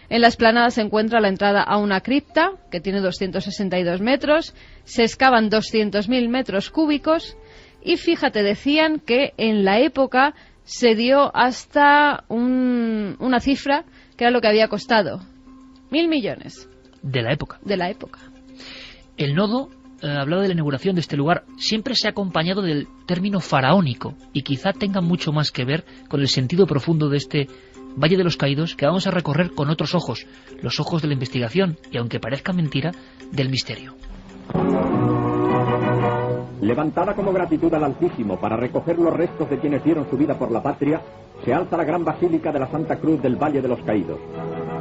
En la explanada se encuentra la entrada a una cripta, que tiene 262 metros, se excavan 200.000 metros cúbicos, y fíjate, decían que en la época se dio hasta una cifra que era lo que había costado, 1.000 millones. De la época. De la época. El nodo, hablado de la inauguración de este lugar, siempre se ha acompañado del término faraónico, y quizá tenga mucho más que ver con el sentido profundo de este Valle de los Caídos, que vamos a recorrer con otros ojos, los ojos de la investigación, y aunque parezca mentira, del misterio. Levantada como gratitud al Altísimo para recoger los restos de quienes dieron su vida por la patria, se alza la gran basílica de la Santa Cruz del Valle de los Caídos.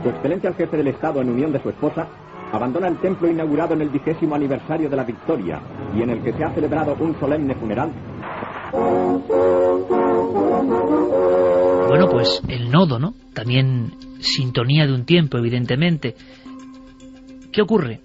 Su Excelencia el Jefe del Estado, en unión de su esposa, abandona el templo inaugurado en el 20º aniversario de la victoria y en el que se ha celebrado un solemne funeral. Bueno, pues el nodo, ¿no? También sintonía de un tiempo, evidentemente. ¿Qué ocurre?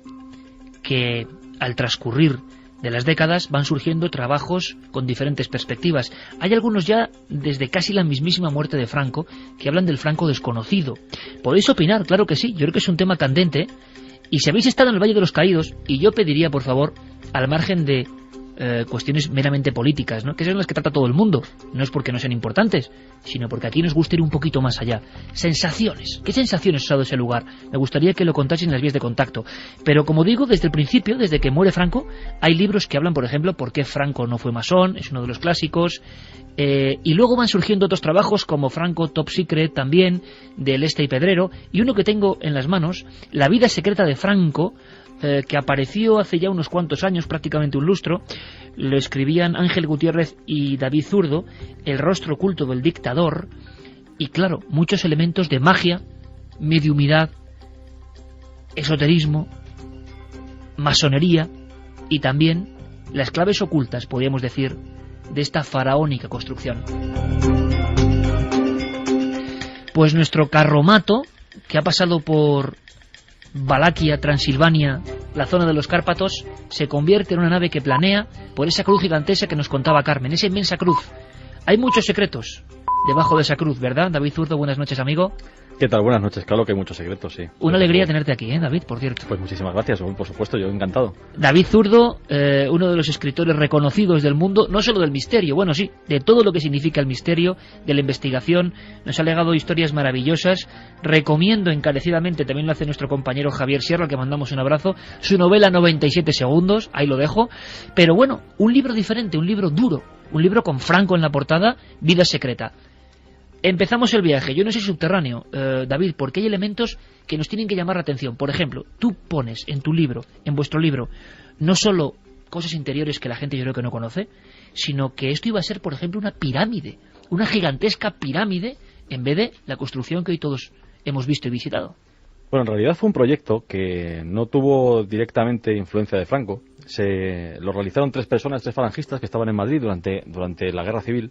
Que al transcurrir de las décadas van surgiendo trabajos con diferentes perspectivas. Hay algunos ya desde casi la mismísima muerte de Franco que hablan del Franco desconocido. Podéis opinar, claro que sí, yo creo que es un tema candente. Y si habéis estado en el Valle de los Caídos, y yo pediría, por favor, al margen de cuestiones meramente políticas, ¿no?, que son las que trata todo el mundo, no es porque no sean importantes, sino porque aquí nos gusta ir un poquito más allá. Sensaciones. ¿Qué sensaciones os ha dado ese lugar? Me gustaría que lo contaseis en las vías de contacto. Pero como digo, desde el principio, desde que muere Franco, hay libros que hablan, por ejemplo, por qué Franco no fue masón, es uno de los clásicos, y luego van surgiendo otros trabajos como Franco Top Secret también, de Leste y Pedrero, y uno que tengo en las manos, La vida secreta de Franco, que apareció hace ya unos cuantos años, prácticamente un lustro. Lo escribían Ángel Gutiérrez y David Zurdo, El rostro oculto del dictador, y claro, muchos elementos de magia, mediumidad, esoterismo, masonería, y también las claves ocultas, podríamos decir, de esta faraónica construcción. Pues nuestro carromato, que ha pasado por Valaquia, Transilvania, la zona de los Cárpatos, se convierte en una nave que planea por esa cruz gigantesca que nos contaba Carmen, esa inmensa cruz. Hay muchos secretos debajo de esa cruz, ¿verdad? David Zurdo, buenas noches, amigo. ¿Qué tal? Buenas noches. Claro que hay muchos secretos, sí. Una alegría tenerte aquí, David, por cierto. Pues muchísimas gracias, por supuesto, yo encantado. David Zurdo, uno de los escritores reconocidos del mundo, no solo del misterio, bueno, sí, de todo lo que significa el misterio, de la investigación. Nos ha legado historias maravillosas. Recomiendo encarecidamente, también lo hace nuestro compañero Javier Sierra, al que mandamos un abrazo, su novela 97 segundos, ahí lo dejo. Pero bueno, un libro diferente, un libro duro, un libro con Franco en la portada, Vida secreta. Empezamos el viaje. Yo no soy subterráneo, David, porque hay elementos que nos tienen que llamar la atención. Por ejemplo, tú pones en tu libro, en vuestro libro, no solo cosas interiores que la gente yo creo que no conoce, sino que esto iba a ser, por ejemplo, una pirámide, una gigantesca pirámide, en vez de la construcción que hoy todos hemos visto y visitado. Bueno, en realidad fue un proyecto que no tuvo directamente influencia de Franco. Lo realizaron 3 personas, 3 falangistas que estaban en Madrid durante la Guerra Civil,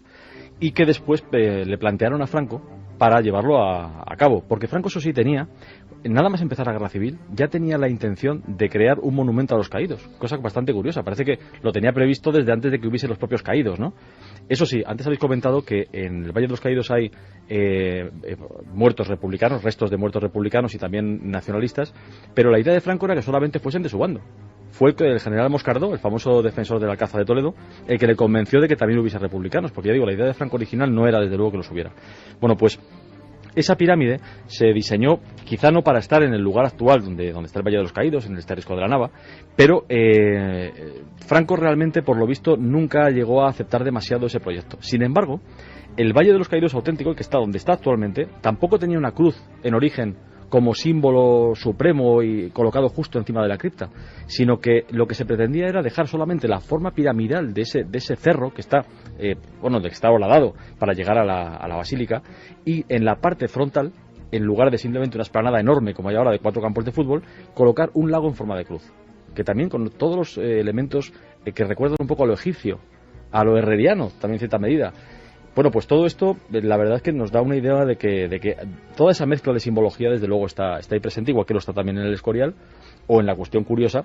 y que después le plantearon a Franco para llevarlo a cabo. Porque Franco, eso sí, tenía, nada más empezar la Guerra Civil, ya tenía la intención de crear un monumento a los caídos. Cosa bastante curiosa, parece que lo tenía previsto desde antes de que hubiese los propios caídos, ¿no? Eso sí, antes habéis comentado que en el Valle de los Caídos hay muertos republicanos, restos de muertos republicanos y también nacionalistas, pero la idea de Franco era que solamente fuesen de su bando. Fue el general Moscardó, el famoso defensor del Alcázar de Toledo, el que le convenció de que también hubiese republicanos, porque ya digo, la idea de Franco original no era desde luego que los hubiera. Bueno, pues esa pirámide se diseñó quizá no para estar en el lugar actual donde está el Valle de los Caídos, en el Esterisco de la Nava, pero Franco realmente, por lo visto, nunca llegó a aceptar demasiado ese proyecto. Sin embargo, el Valle de los Caídos auténtico, el que está donde está actualmente, tampoco tenía una cruz en origen como símbolo supremo y colocado justo encima de la cripta, sino que lo que se pretendía era dejar solamente la forma piramidal de ese cerro que está, que está horadado para llegar a la basílica, y en la parte frontal, en lugar de simplemente una explanada enorme como hay ahora de 4 campos de fútbol, colocar un lago en forma de cruz, que también con todos los elementos que recuerdan un poco a lo egipcio, a lo herreriano, también en cierta medida. Bueno, pues todo esto, la verdad es que nos da una idea de que toda esa mezcla de simbología, desde luego, está ahí presente, igual que lo está también en el Escorial, o en la cuestión curiosa.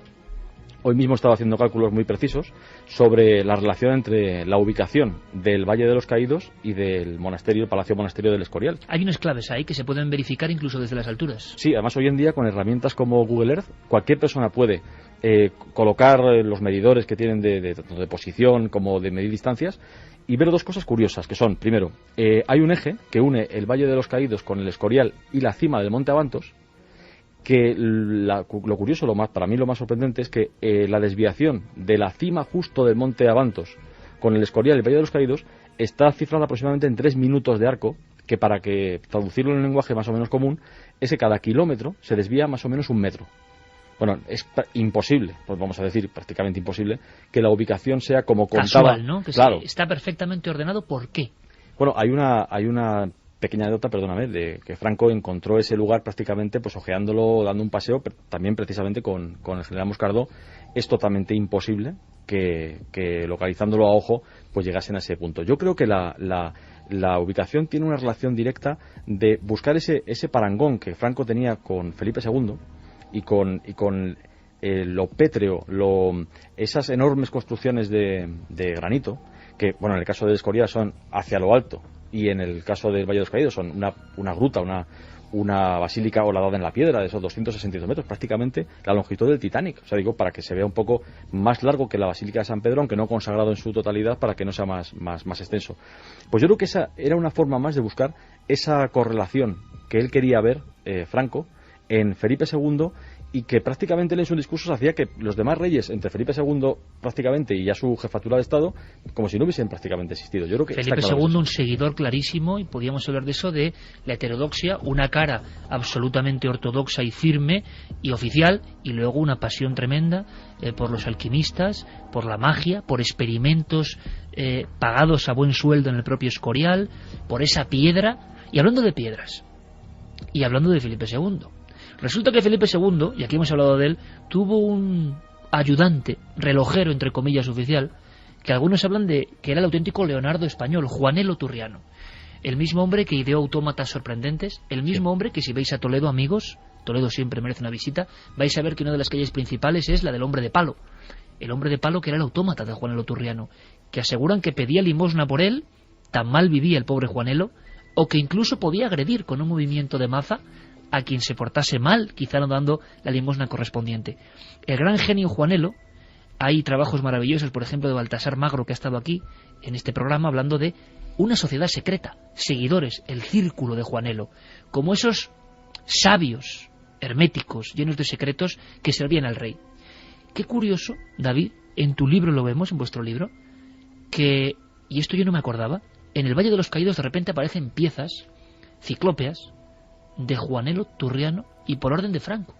Hoy mismo estaba haciendo cálculos muy precisos sobre la relación entre la ubicación del Valle de los Caídos y del monasterio, el Palacio Monasterio del Escorial. Hay unas claves ahí que se pueden verificar incluso desde las alturas. Sí, además hoy en día con herramientas como Google Earth, cualquier persona puede colocar los medidores que tienen tanto de posición como de medir distancias y ver dos cosas curiosas, que son, primero, hay un eje que une el Valle de los Caídos con el Escorial y la cima del Monte Abantos, que lo curioso, para mí lo más sorprendente es que la desviación de la cima justo del Monte Abantos con el Escorial y el Valle de los Caídos está cifrada aproximadamente en 3 minutos de arco, que para que traducirlo en un lenguaje más o menos común, es que cada kilómetro se desvía más o menos 1 metro. Bueno, es imposible, pues vamos a decir prácticamente imposible, que la ubicación sea como contaba. Casual, ¿no? Que claro. Está perfectamente ordenado. ¿Por qué? Bueno, hay una pequeña anécdota, perdóname, de que Franco encontró ese lugar prácticamente pues ojeándolo, dando un paseo, pero también precisamente con el general Moscardó. Es totalmente imposible que localizándolo a ojo pues llegasen a ese punto. Yo creo que la ubicación tiene una relación directa de buscar ese parangón que Franco tenía con Felipe II y con lo pétreo, esas enormes construcciones de granito, que bueno, en el caso del Escorial son hacia lo alto, y en el caso del Valle de los Caídos son una gruta, una basílica horadada en la piedra de esos 262 metros, prácticamente la longitud del Titanic. O sea, digo, para que se vea un poco más largo que la Basílica de San Pedro, aunque no consagrado en su totalidad, para que no sea más extenso. Pues yo creo que esa era una forma más de buscar esa correlación que él quería ver, Franco, en Felipe II, y que prácticamente él en sus discursos hacía que los demás reyes, entre Felipe II prácticamente y ya su jefatura de Estado, como si no hubiesen prácticamente existido. Yo creo que Felipe II, un seguidor clarísimo, y podíamos hablar de eso, de la heterodoxia, una cara absolutamente ortodoxa y firme y oficial, y luego una pasión tremenda por los alquimistas, por la magia, por experimentos pagados a buen sueldo en el propio Escorial, por esa piedra. Y hablando de piedras, y hablando de Felipe II, resulta que Felipe II, y aquí hemos hablado de él, tuvo un ayudante, relojero, entre comillas, oficial, que algunos hablan de que era el auténtico Leonardo español, Juanelo Turriano. El mismo hombre que ideó autómatas sorprendentes, el mismo hombre que si veis a Toledo, amigos, Toledo siempre merece una visita, vais a ver que una de las calles principales es la del hombre de palo. El hombre de palo que era el autómata de Juanelo Turriano, que aseguran que pedía limosna por él, tan mal vivía el pobre Juanelo, o que incluso podía agredir con un movimiento de maza a quien se portase mal, quizá no dando la limosna correspondiente. El gran genio Juanelo, hay trabajos maravillosos, por ejemplo, de Baltasar Magro, que ha estado aquí en este programa hablando de una sociedad secreta, seguidores, el círculo de Juanelo, como esos sabios herméticos, llenos de secretos, que servían al rey. Qué curioso, David, en tu libro lo vemos, en vuestro libro, que, y esto yo no me acordaba, en el Valle de los Caídos de repente aparecen piezas ciclópeas de Juanelo Turriano y por orden de Franco.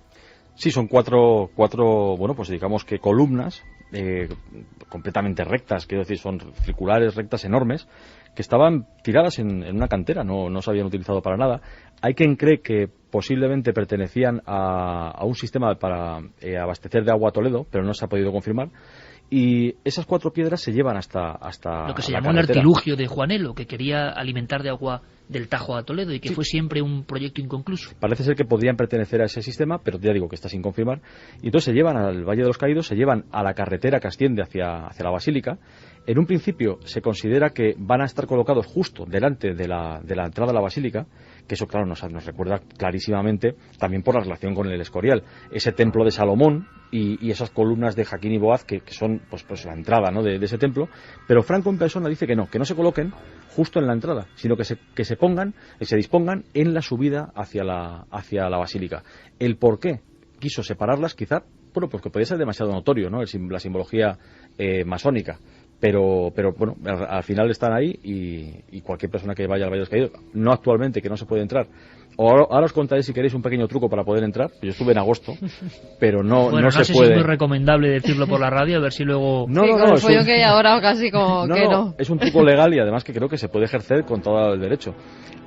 Sí, son cuatro, bueno, pues digamos que columnas completamente rectas, quiero decir, son circulares, rectas, enormes, que estaban tiradas en una cantera, no se habían utilizado para nada. Hay quien cree que posiblemente pertenecían a un sistema para abastecer de agua a Toledo, pero no se ha podido confirmar. Y esas 4 piedras se llevan hasta lo que se llamó el artilugio de Juanelo, que quería alimentar de agua del Tajo a Toledo y que fue siempre un proyecto inconcluso. Parece ser que podrían pertenecer a ese sistema, pero ya digo que está sin confirmar. Y entonces se llevan al Valle de los Caídos, se llevan a la carretera que asciende hacia la Basílica. En un principio se considera que van a estar colocados justo delante de la entrada a la Basílica, que eso claro nos recuerda clarísimamente también por la relación con el Escorial, ese templo de Salomón y esas columnas de Jaquín y Boaz que son pues la entrada, ¿no?, de ese templo. Pero Franco en persona dice que no se coloquen justo en la entrada, sino que se dispongan en la subida hacia la Basílica. El por qué quiso separarlas, quizá, bueno, porque podía ser demasiado notorio, ¿no?, la simbología masónica. Pero bueno, al final están ahí y cualquier persona que vaya al Valle de los Caídos, no actualmente, que no se puede entrar, Ahora os contaré si queréis un pequeño truco para poder entrar. Yo estuve en agosto, pero no sé se puede. Si es muy recomendable decirlo por la radio, a ver si luego... No, el follón que hay ahora casi como que no. Es un truco legal y además que creo que se puede ejercer con todo el derecho.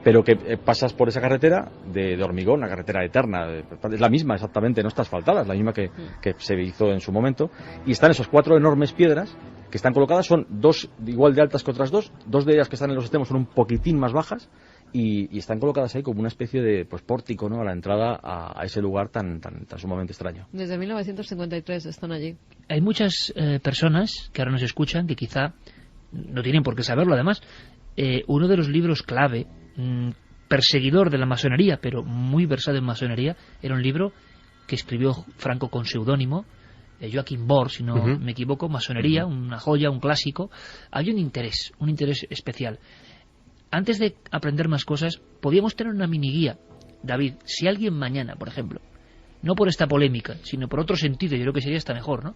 Pero que pasas por esa carretera de hormigón, una carretera eterna, es la misma exactamente, no está asfaltada, es la misma que se hizo en su momento, y están esas 4 enormes piedras que están colocadas, son 2 igual de altas que otras 2 de ellas que están en los extremos son un poquitín más bajas, y están colocadas ahí como una especie de pórtico, ¿no?, a la entrada a ese lugar tan sumamente extraño. Desde 1953 están allí. Hay muchas personas que ahora nos escuchan que quizá no tienen por qué saberlo. Además, uno de los libros clave, perseguidor de la masonería, pero muy versado en masonería, era un libro que escribió Franco con seudónimo, Joachim Bohr, si no me equivoco, Masonería, una joya, un clásico. Hay un interés especial. Antes de aprender más cosas, podíamos tener una mini guía. David, si alguien mañana, por ejemplo, no por esta polémica, sino por otro sentido, yo creo que sería hasta mejor, ¿no?,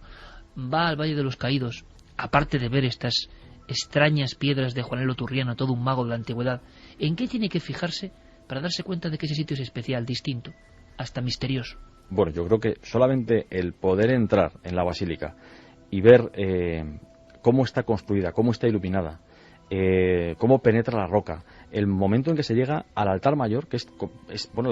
va al Valle de los Caídos, aparte de ver estas extrañas piedras de Juanelo Turriano, todo un mago de la antigüedad, ¿en qué tiene que fijarse para darse cuenta de que ese sitio es especial, distinto, hasta misterioso? Bueno, yo creo que solamente el poder entrar en la basílica y ver cómo está construida, cómo está iluminada, cómo penetra la roca, el momento en que se llega al altar mayor, que es bueno,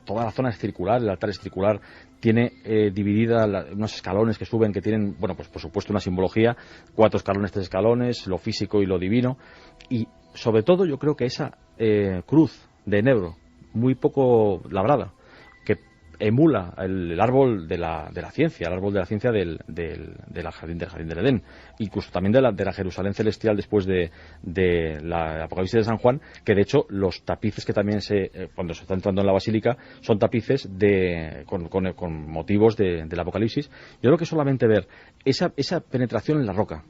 toda la zona es circular, el altar es circular, tiene dividida unos escalones que suben, que tienen, bueno, pues por supuesto una simbología, 4 escalones, 3 escalones, lo físico y lo divino, y sobre todo yo creo que esa cruz de enebro, muy poco labrada, que emula el árbol de la ciencia, el árbol de la ciencia del jardín del Edén, incluso también de la Jerusalén celestial después de la Apocalipsis de San Juan, que de hecho los tapices que también cuando se está entrando en la basílica son tapices con motivos del Apocalipsis. Yo creo que solamente ver esa penetración en la roca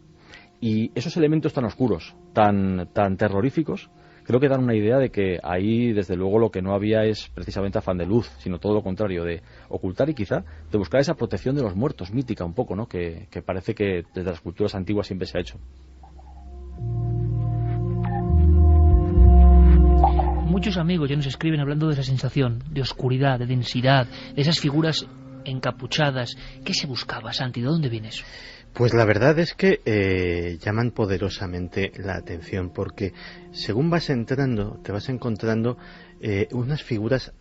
y esos elementos tan oscuros, tan terroríficos, creo que dan una idea de que ahí, desde luego, lo que no había es precisamente afán de luz, sino todo lo contrario, de ocultar y quizá de buscar esa protección de los muertos, mítica un poco, ¿no?, que parece que desde las culturas antiguas siempre se ha hecho. Muchos amigos ya nos escriben hablando de esa sensación de oscuridad, de densidad, de esas figuras encapuchadas. ¿Qué se buscaba, Santi? ¿De dónde viene eso? Pues la verdad es que llaman poderosamente la atención, porque según vas entrando, te vas encontrando unas figuras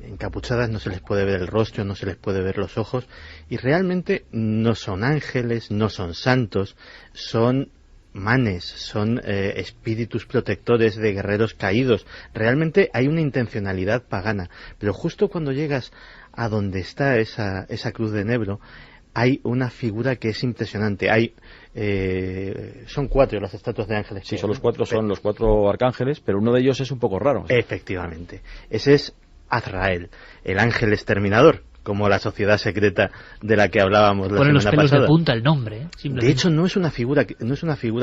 encapuchadas, no se les puede ver el rostro, no se les puede ver los ojos, y realmente no son ángeles, no son santos, son manes, son espíritus protectores de guerreros caídos. Realmente hay una intencionalidad pagana, pero justo cuando llegas a donde está esa cruz de enebro, hay una figura que es impresionante. Son 4 las estatuas de ángeles. Sí, son los 4 arcángeles, pero uno de ellos es un poco raro. Efectivamente. Ese es Azrael, el ángel exterminador, como la sociedad secreta de la que hablábamos la semana pasada. Pone los pelos de punta el nombre, De hecho, no es una figura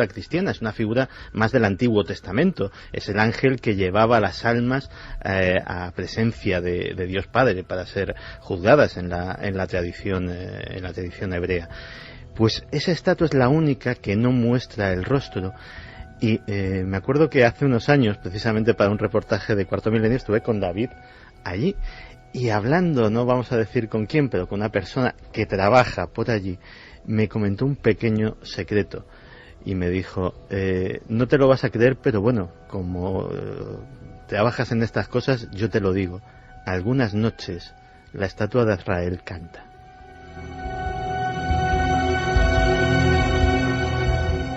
cristiana, es una figura más del Antiguo Testamento. Es el ángel que llevaba las almas a presencia de Dios Padre para ser juzgadas en la tradición hebrea. Pues esa estatua es la única que no muestra el rostro. Y me acuerdo que hace unos años, precisamente para un reportaje de Cuarto Milenio, estuve con David allí. Y hablando, no vamos a decir con quién, pero con una persona que trabaja por allí, me comentó un pequeño secreto y me dijo, no te lo vas a creer, pero bueno, como trabajas en estas cosas, yo te lo digo, algunas noches la estatua de Azrael canta.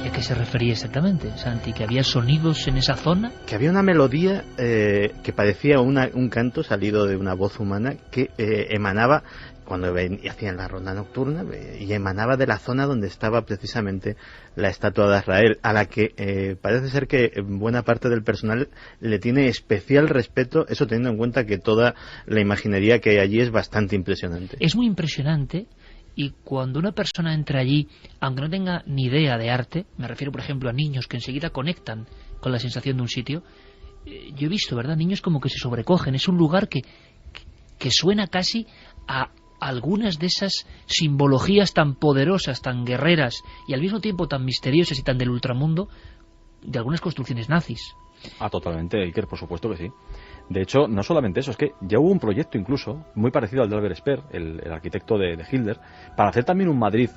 ¿A qué se refería exactamente, Santi? ¿Que había sonidos en esa zona? Que había una melodía que parecía un canto salido de una voz humana que emanaba cuando hacían la ronda nocturna y emanaba de la zona donde estaba precisamente la estatua de Azrael, a la que parece ser que buena parte del personal le tiene especial respeto, eso teniendo en cuenta que toda la imaginería que hay allí es bastante impresionante. Es muy impresionante. Y cuando una persona entra allí, aunque no tenga ni idea de arte, me refiero por ejemplo a niños que enseguida conectan con la sensación de un sitio, yo he visto, ¿verdad?, niños como que se sobrecogen. Es un lugar que suena casi a algunas de esas simbologías tan poderosas, tan guerreras y al mismo tiempo tan misteriosas y tan del ultramundo de algunas construcciones nazis. Totalmente, Iker, por supuesto que sí. De hecho, no solamente eso, es que ya hubo un proyecto incluso muy parecido al de Albert Speer, el arquitecto de Hilder, para hacer también un Madrid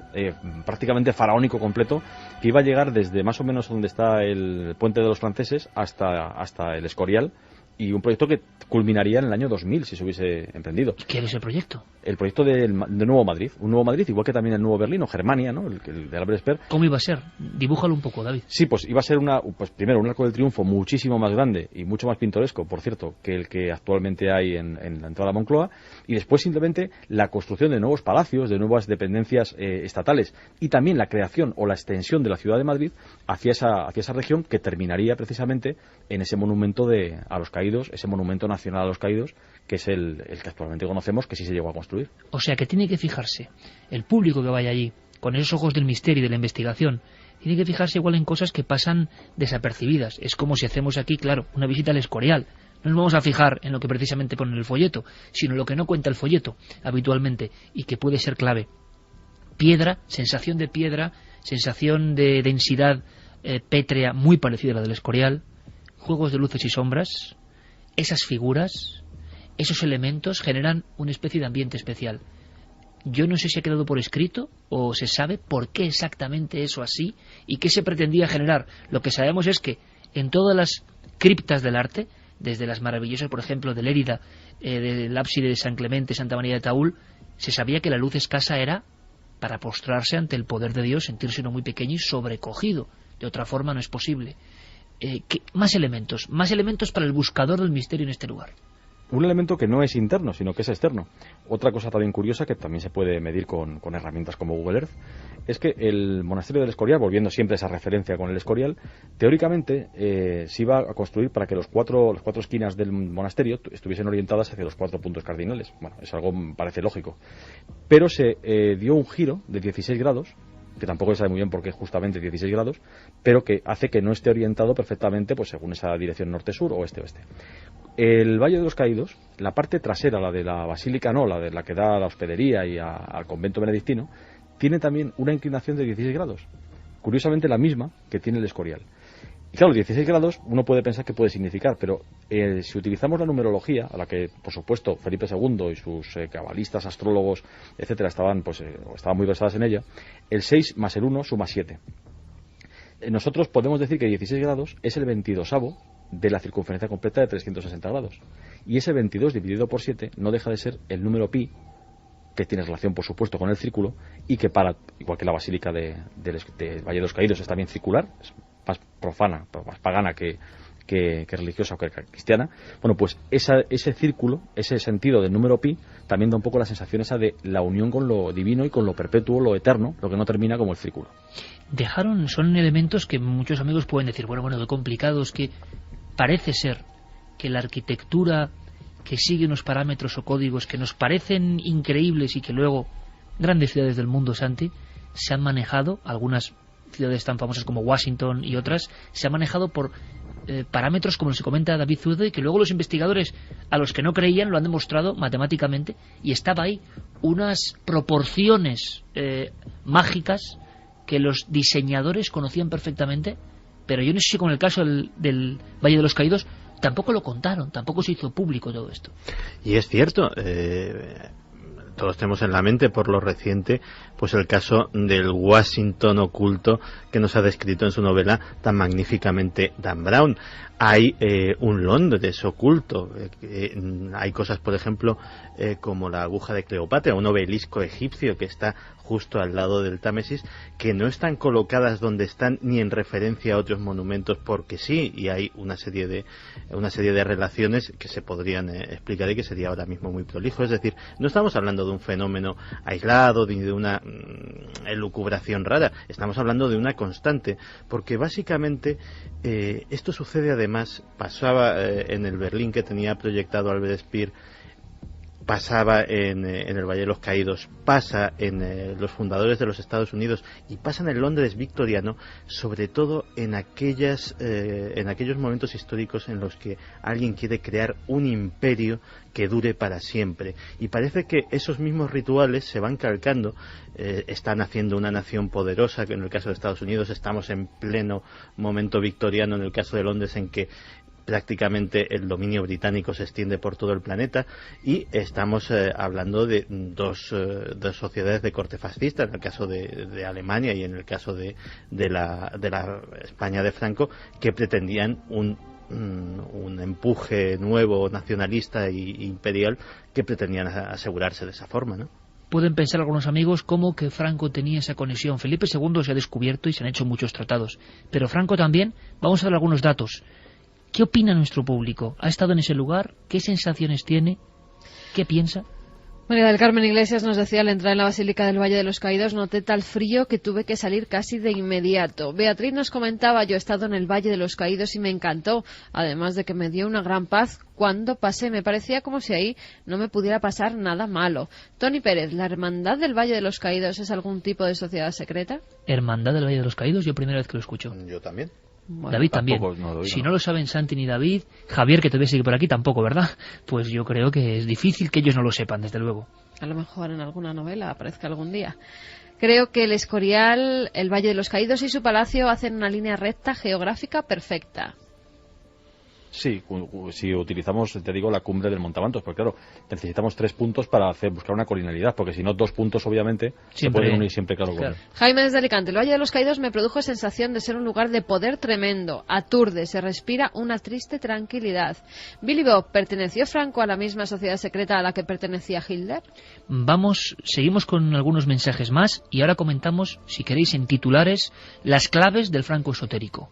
prácticamente faraónico completo, que iba a llegar desde más o menos donde está el Puente de los Franceses hasta el Escorial, y un proyecto que culminaría en el año 2000 si se hubiese emprendido. ¿Qué era ese proyecto? El proyecto de Nuevo Madrid. Un Nuevo Madrid, igual que también el Nuevo Berlín o Germania, ¿no? El de Albert Speer. ¿Cómo iba a ser? Dibújalo un poco, David. Sí, pues iba a ser primero un Arco del Triunfo muchísimo más grande y mucho más pintoresco, por cierto, que el que actualmente hay en la entrada a Moncloa, y después simplemente la construcción de nuevos palacios, de nuevas dependencias estatales, y también la creación o la extensión de la ciudad de Madrid hacia esa región, que terminaría precisamente en ese monumento a los caídos, ese monumento nacional a los caídos, que es el que actualmente conocemos, que sí se llegó a construir. O sea que tiene que fijarse el público que vaya allí, con esos ojos del misterio y de la investigación, tiene que fijarse igual en cosas que pasan desapercibidas. Es como si hacemos aquí, claro, una visita al Escorial. No nos vamos a fijar en lo que precisamente pone en el folleto, sino en lo que no cuenta el folleto habitualmente y que puede ser clave. Piedra, sensación de densidad pétrea muy parecida a la del Escorial, juegos de luces y sombras. Esas figuras, esos elementos generan una especie de ambiente especial. Yo no sé si ha quedado por escrito o se sabe por qué exactamente eso así y qué se pretendía generar. Lo que sabemos es que en todas las criptas del arte, desde las maravillosas, por ejemplo, de Lérida, del ábside de San Clemente, Santa María de Taúl, se sabía que la luz escasa era para postrarse ante el poder de Dios, sentirse uno muy pequeño y sobrecogido. De otra forma no es posible. Más elementos para el buscador del misterio en este lugar. Un elemento que no es interno, sino que es externo. Otra cosa también curiosa, que también se puede medir con herramientas como Google Earth, es que el monasterio del Escorial, volviendo siempre a esa referencia con el Escorial, teóricamente se iba a construir para que las cuatro esquinas del monasterio estuviesen orientadas hacia los 4 puntos cardinales. Bueno, es algo parece lógico. Pero se dio un giro de 16 grados, que tampoco se sabe muy bien por qué justamente 16 grados, pero que hace que no esté orientado perfectamente pues según esa dirección norte-sur o este-oeste. El Valle de los Caídos, la parte trasera, la de la basílica, no, la de la que da a la hospedería y al convento benedictino, tiene también una inclinación de 16 grados. Curiosamente la misma que tiene el Escorial. Y claro, 16 grados uno puede pensar que puede significar, pero si utilizamos la numerología, a la que por supuesto Felipe II y sus cabalistas, astrólogos, etcétera, estaban muy versadas en ella, el 6 más el 1 suma 7. Nosotros podemos decir que 16 grados es el 22avo de la circunferencia completa de 360 grados. Y ese 22 dividido por 7 no deja de ser el número pi, que tiene relación por supuesto con el círculo, y que igual que la basílica de Valle de los Caídos es también circular, es más profana, más pagana que religiosa o que cristiana. Bueno, pues ese círculo, ese sentido del número pi, también da un poco la sensación esa de la unión con lo divino y con lo perpetuo, lo eterno, lo que no termina, como el círculo. Son elementos que muchos amigos pueden decir, bueno, qué complicados, que parece ser que la arquitectura que sigue unos parámetros o códigos que nos parecen increíbles y que luego grandes ciudades del mundo, Santi, se han manejado, algunas ciudades tan famosas como Washington y otras, se han manejado por parámetros como se comenta David Zude, que luego los investigadores a los que no creían lo han demostrado matemáticamente, y estaba ahí unas proporciones mágicas que los diseñadores conocían perfectamente, pero yo no sé si con el caso del Valle de los Caídos tampoco lo contaron, tampoco se hizo público todo esto. Y es cierto, todos tenemos en la mente por lo reciente pues el caso del Washington oculto que nos ha descrito en su novela tan magníficamente Dan Brown. Hay un Londres oculto, hay cosas por ejemplo como la aguja de Cleopatra, un obelisco egipcio que está justo al lado del Támesis, que no están colocadas donde están ni en referencia a otros monumentos porque sí, y hay una serie de relaciones que se podrían explicar y que sería ahora mismo muy prolijo. Es decir, no estamos hablando de un fenómeno aislado ni de una elucubración rara, estamos hablando de una constante, porque básicamente esto sucede además, pasaba en el Berlín que tenía proyectado Albert Speer, pasaba en el Valle de los Caídos, pasa en los fundadores de los Estados Unidos y pasa en el Londres victoriano, sobre todo en aquellos momentos históricos en los que alguien quiere crear un imperio que dure para siempre. Y parece que esos mismos rituales se van calcando. Están haciendo una nación poderosa, que en el caso de Estados Unidos estamos en pleno momento victoriano, en el caso de Londres, en que prácticamente el dominio británico se extiende por todo el planeta, y estamos hablando de dos sociedades de corte fascista, en el caso de Alemania y en el caso de la España de Franco, que pretendían un empuje nuevo nacionalista e imperial, que pretendían asegurarse de esa forma, ¿no? Pueden pensar algunos amigos como que Franco tenía esa conexión. Felipe II se ha descubierto y se han hecho muchos tratados, pero Franco también. Vamos a dar algunos datos. ¿Qué opina nuestro público? ¿Ha estado en ese lugar? ¿Qué sensaciones tiene? ¿Qué piensa? María del Carmen Iglesias nos decía: al entrar en la Basílica del Valle de los Caídos noté tal frío que tuve que salir casi de inmediato. Beatriz nos comentaba: yo he estado en el Valle de los Caídos y me encantó, además de que me dio una gran paz cuando pasé. Me parecía como si ahí no me pudiera pasar nada malo. Tony Pérez, ¿la Hermandad del Valle de los Caídos es algún tipo de sociedad secreta? Hermandad del Valle de los Caídos, yo primera vez que lo escucho. Yo también. Bueno, David también. Si no lo saben Santi ni David, Javier, que todavía sigue por aquí, tampoco, ¿verdad? Pues yo creo que es difícil que ellos no lo sepan, desde luego. A lo mejor en alguna novela aparezca algún día. Creo que el Escorial, el Valle de los Caídos y su palacio hacen una línea recta geográfica perfecta. Sí, si utilizamos, te digo, la cumbre del Montabantos, porque claro, necesitamos 3 puntos para buscar una colinealidad, porque si no 2 puntos obviamente se pueden unir siempre, claro. Jaime desde Alicante: el Valle de los Caídos me produjo sensación de ser un lugar de poder tremendo, aturde, se respira una triste tranquilidad. Billy Bob, ¿perteneció Franco a la misma sociedad secreta a la que pertenecía Hitler? Seguimos con algunos mensajes más y ahora comentamos, si queréis en titulares, las claves del Franco esotérico.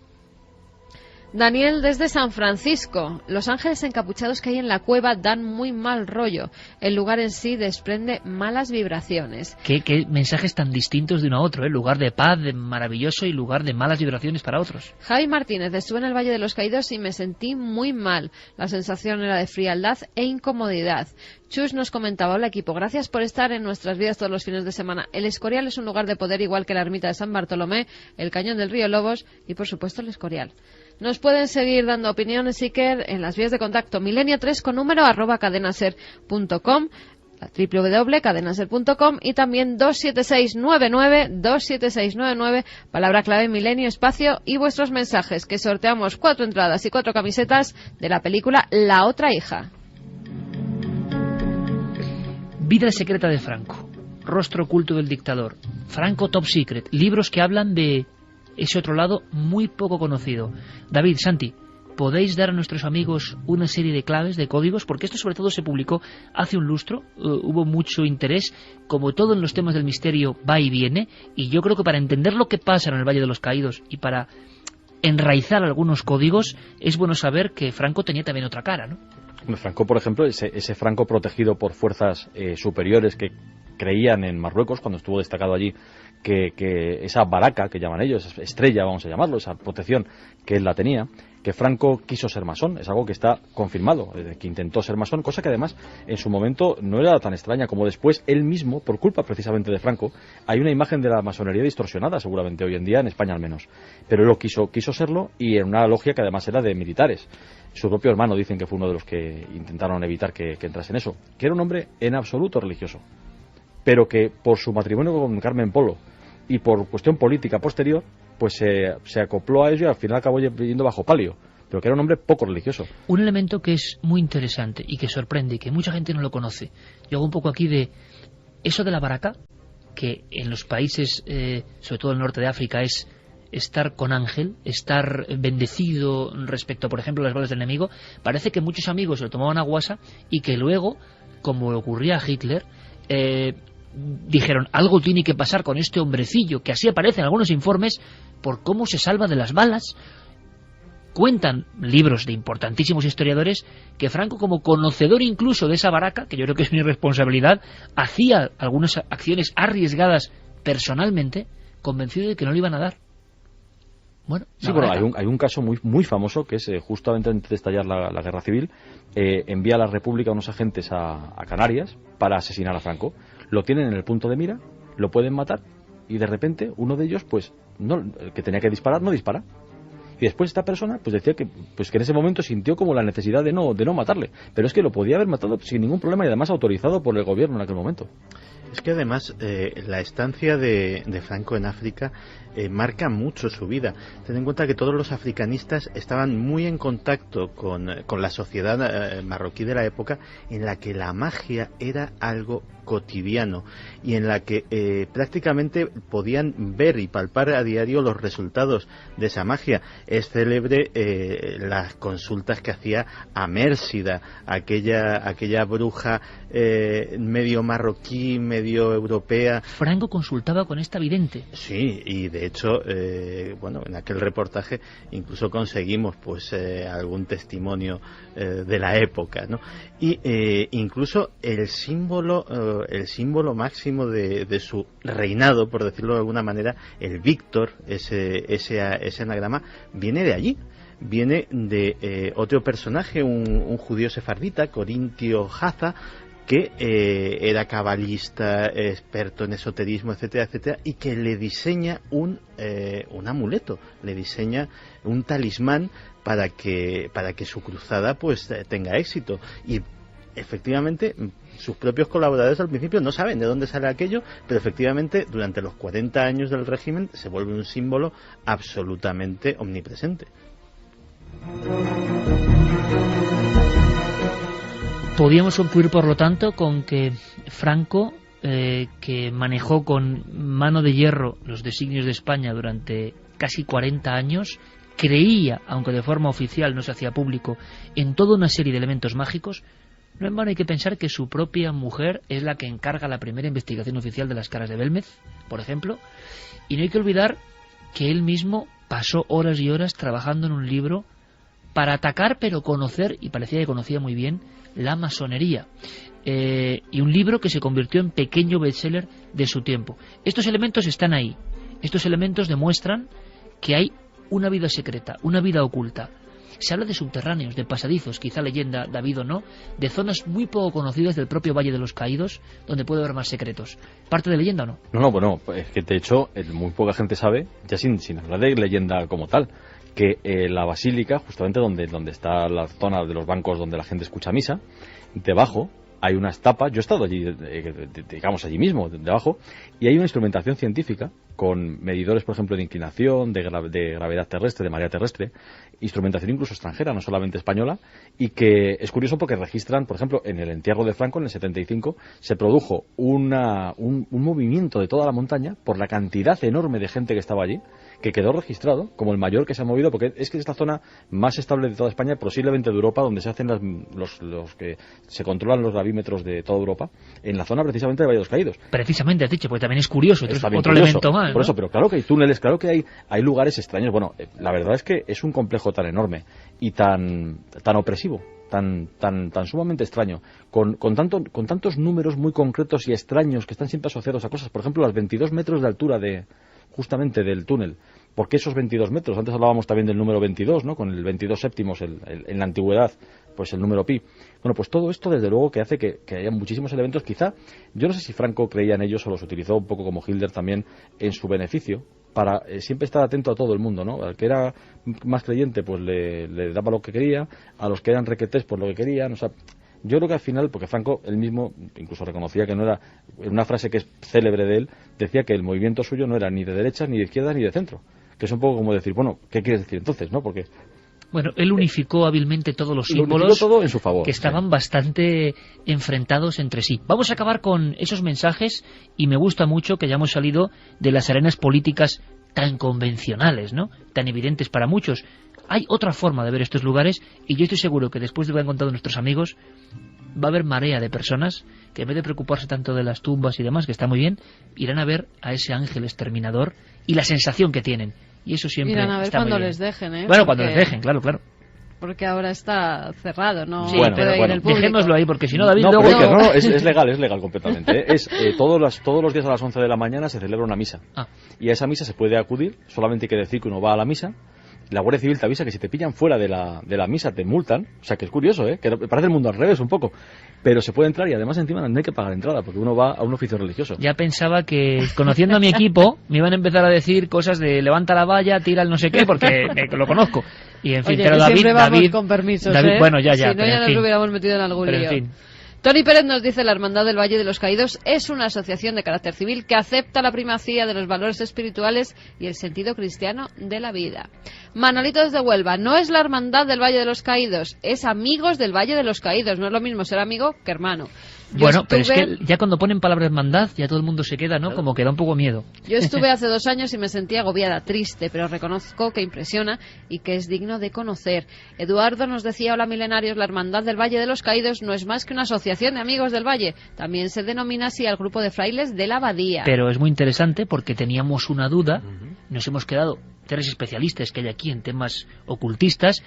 Daniel desde San Francisco: los ángeles encapuchados que hay en la cueva dan muy mal rollo. El lugar en sí desprende malas vibraciones. ¿Qué mensajes tan distintos de uno a otro, ¿eh? Lugar de paz, de maravilloso, y lugar de malas vibraciones para otros. Javi Martínez: estuve en el Valle de los Caídos y me sentí muy mal. La sensación era de frialdad e incomodidad. Chus nos comentaba: hola equipo, gracias por estar en nuestras vidas todos los fines de semana. El Escorial es un lugar de poder igual que la ermita de San Bartolomé, el cañón del río Lobos y por supuesto el Escorial. Nos pueden seguir dando opiniones, Iker, en las vías de contacto milenio3 con número @cadenaser.com, www.cadenaser.com, y también 27699, palabra clave milenio, espacio y vuestros mensajes, que sorteamos 4 entradas y 4 camisetas de la película La otra hija. Vida secreta de Franco, rostro oculto del dictador, Franco Top Secret, libros que hablan de ese otro lado muy poco conocido. David, Santi, ¿podéis dar a nuestros amigos una serie de claves, de códigos? Porque esto sobre todo se publicó hace un lustro, hubo mucho interés, como todo en los temas del misterio va y viene, y yo creo que para entender lo que pasa en el Valle de los Caídos y para enraizar algunos códigos, es bueno saber que Franco tenía también otra cara, ¿no? Franco, por ejemplo, ese Franco protegido por fuerzas superiores que creían en Marruecos, cuando estuvo destacado allí, que esa baraca, que llaman ellos, estrella, vamos a llamarlo, esa protección que él la tenía, que Franco quiso ser masón, es algo que está confirmado, que intentó ser masón, cosa que además en su momento no era tan extraña como después él mismo, por culpa precisamente de Franco, hay una imagen de la masonería distorsionada seguramente hoy en día, en España al menos, pero él lo quiso serlo, y en una logia que además era de militares. Su propio hermano dicen que fue uno de los que intentaron evitar que entrase en eso, que era un hombre en absoluto religioso, pero que por su matrimonio con Carmen Polo y por cuestión política posterior, pues se acopló a ello y al final acabó yendo bajo palio, pero que era un hombre poco religioso. Un elemento que es muy interesante y que sorprende y que mucha gente no lo conoce. Yo hago un poco aquí de eso de la baraca, que en los países, sobre todo en el norte de África, es estar con ángel, estar bendecido respecto, por ejemplo, a las balas del enemigo. Parece que muchos amigos se lo tomaban a guasa y que luego, como ocurría a Hitler, dijeron, algo tiene que pasar con este hombrecillo, que así aparece en algunos informes, por cómo se salva de las balas. Cuentan libros de importantísimos historiadores que Franco, como conocedor incluso de esa baraca, que yo creo que es mi responsabilidad, hacía algunas acciones arriesgadas personalmente, convencido de que no le iban a dar. Bueno, sí, bueno, hay un caso muy famoso que es justamente antes de estallar la guerra civil, envía a la República unos agentes a Canarias para asesinar a Franco. Lo tienen en el punto de mira, lo pueden matar, y de repente uno de ellos, pues no, el que tenía que disparar, no dispara. Y después esta persona pues decía que en ese momento sintió como la necesidad de no matarle, pero es que lo podía haber matado sin ningún problema y además autorizado por el gobierno en aquel momento. Es que además la estancia de Franco en África marca mucho su vida. Ten en cuenta que todos los africanistas estaban muy en contacto con la sociedad marroquí de la época, en la que la magia era algo cotidiano y en la que prácticamente podían ver y palpar a diario los resultados de esa magia. Es célebre las consultas que hacía a Mérsida, aquella bruja medio marroquí, medio europea. Franco consultaba con esta vidente. Sí, y de hecho, en aquel reportaje incluso conseguimos algún testimonio de la época, ¿no? Y incluso el símbolo máximo de su reinado, por decirlo de alguna manera, el Víctor, ese anagrama, viene de allí. Viene de otro personaje, un judío sefardita, Corintio Haza, que era cabalista, experto en esoterismo, etcétera, etcétera, y que le diseña un amuleto, le diseña un talismán para que su cruzada tenga éxito. Y efectivamente sus propios colaboradores al principio no saben de dónde sale aquello, pero efectivamente durante los 40 años del régimen se vuelve un símbolo absolutamente omnipresente. Podríamos concluir, por lo tanto, con que Franco, que manejó con mano de hierro los designios de España durante casi 40 años, creía, aunque de forma oficial no se hacía público, en toda una serie de elementos mágicos. No en vano hay que pensar que su propia mujer es la que encarga la primera investigación oficial de las caras de Belmez, por ejemplo, y no hay que olvidar que él mismo pasó horas y horas trabajando en un libro para atacar, pero conocer, y parecía que conocía muy bien, la masonería, y un libro que se convirtió en pequeño bestseller de su tiempo. Estos elementos están ahí, estos elementos demuestran que hay una vida secreta, una vida oculta. Se habla de subterráneos, de pasadizos, quizá leyenda, David o no, de zonas muy poco conocidas del propio Valle de los Caídos, donde puede haber más secretos. ¿Parte de leyenda o no? No, bueno, es que de hecho muy poca gente sabe, ya sin hablar de leyenda como tal, que la basílica, justamente donde está la zona de los bancos donde la gente escucha misa, debajo hay unas tapas. Yo he estado allí, digamos allí mismo, debajo, y hay una instrumentación científica con medidores, por ejemplo, de inclinación, de gravedad terrestre, de marea terrestre, instrumentación incluso extranjera, no solamente española, y que es curioso porque registran, por ejemplo, en el entierro de Franco, en el 75, se produjo un movimiento de toda la montaña por la cantidad enorme de gente que estaba allí, que quedó registrado como el mayor que se ha movido, porque es que es la zona más estable de toda España, posiblemente de Europa, donde se hacen los que se controlan los gravímetros de toda Europa, en la zona precisamente de Valle de los Caídos. Precisamente, has dicho, porque también es curioso, otro elemento más, ¿no? Por eso, pero claro que hay túneles, claro que hay lugares extraños. Bueno, la verdad es que es un complejo tan enorme y tan opresivo, tan sumamente extraño, con tantos números muy concretos y extraños que están siempre asociados a cosas. Por ejemplo, los 22 metros de altura justamente del túnel. ¿Por qué esos 22 metros? Antes hablábamos también del número 22, ¿no? Con el 22 séptimos en la antigüedad, pues el número pi. Bueno, pues todo esto desde luego que hace que haya muchísimos elementos. Quizá, yo no sé si Franco creía en ellos o los utilizó un poco como Hitler también en su beneficio, para siempre estar atento a todo el mundo, ¿no? Al que era más creyente, pues le daba lo que quería, a los que eran requetés, pues lo que querían, o sea. Yo creo que al final, porque Franco él mismo incluso reconocía que no era, en una frase que es célebre de él, decía que el movimiento suyo no era ni de derechas, ni de izquierdas, ni de centro. Que es un poco como decir, bueno, ¿qué quieres decir entonces, no? Porque bueno, él unificó hábilmente todos los símbolos todo en su favor, que estaban bastante enfrentados entre sí. Vamos a acabar con esos mensajes y me gusta mucho que hayamos salido de las arenas políticas tan convencionales, ¿no? Tan evidentes para muchos. Hay otra forma de ver estos lugares y yo estoy seguro que después de lo que han contado nuestros amigos va a haber marea de personas que en vez de preocuparse tanto de las tumbas y demás, que está muy bien, irán a ver a ese ángel exterminador y la sensación que tienen. Y eso siempre irán a ver está cuando muy bien. Les dejen, ¿eh? Bueno, cuando les dejen, claro. Porque ahora está cerrado, ¿no? Sí, bueno, puede ir el público. Dejémoslo ahí, porque si no, David, luego... No, es legal completamente, ¿eh? Todos los días a las 11 de la mañana se celebra una misa. Y a esa misa se puede acudir, solamente hay que decir que uno va a la misa. La Guardia Civil te avisa que si te pillan fuera de la misa te multan. O sea, que es curioso, ¿eh? Que parece el mundo al revés un poco. Pero se puede entrar y además encima no hay que pagar entrada porque uno va a un oficio religioso. Ya pensaba que, conociendo a mi equipo, me iban a empezar a decir cosas de levanta la valla, tira el no sé qué, porque lo conozco. Y en fin, oye, pero David... Siempre vamos con permisos, David, ¿eh? bueno, ya. Si no, ya nos hubiéramos metido en algún lío. En fin. Tony Pérez nos dice: la Hermandad del Valle de los Caídos es una asociación de carácter civil que acepta la primacía de los valores espirituales y el sentido cristiano de la vida. Manolito desde Huelva: no es la Hermandad del Valle de los Caídos, es Amigos del Valle de los Caídos. No es lo mismo ser amigo que hermano. Bueno, pero es que ya cuando ponen palabra hermandad, ya todo el mundo se queda, ¿no? Como que da un poco miedo. Yo estuve hace 2 años y me sentía agobiada, triste, pero reconozco que impresiona y que es digno de conocer. Eduardo nos decía: hola milenarios, la Hermandad del Valle de los Caídos no es más que una asociación de amigos del Valle. También se denomina así al grupo de frailes de la abadía. Pero es muy interesante porque teníamos una duda, nos hemos quedado 3 especialistas que hay aquí en temas ocultistas.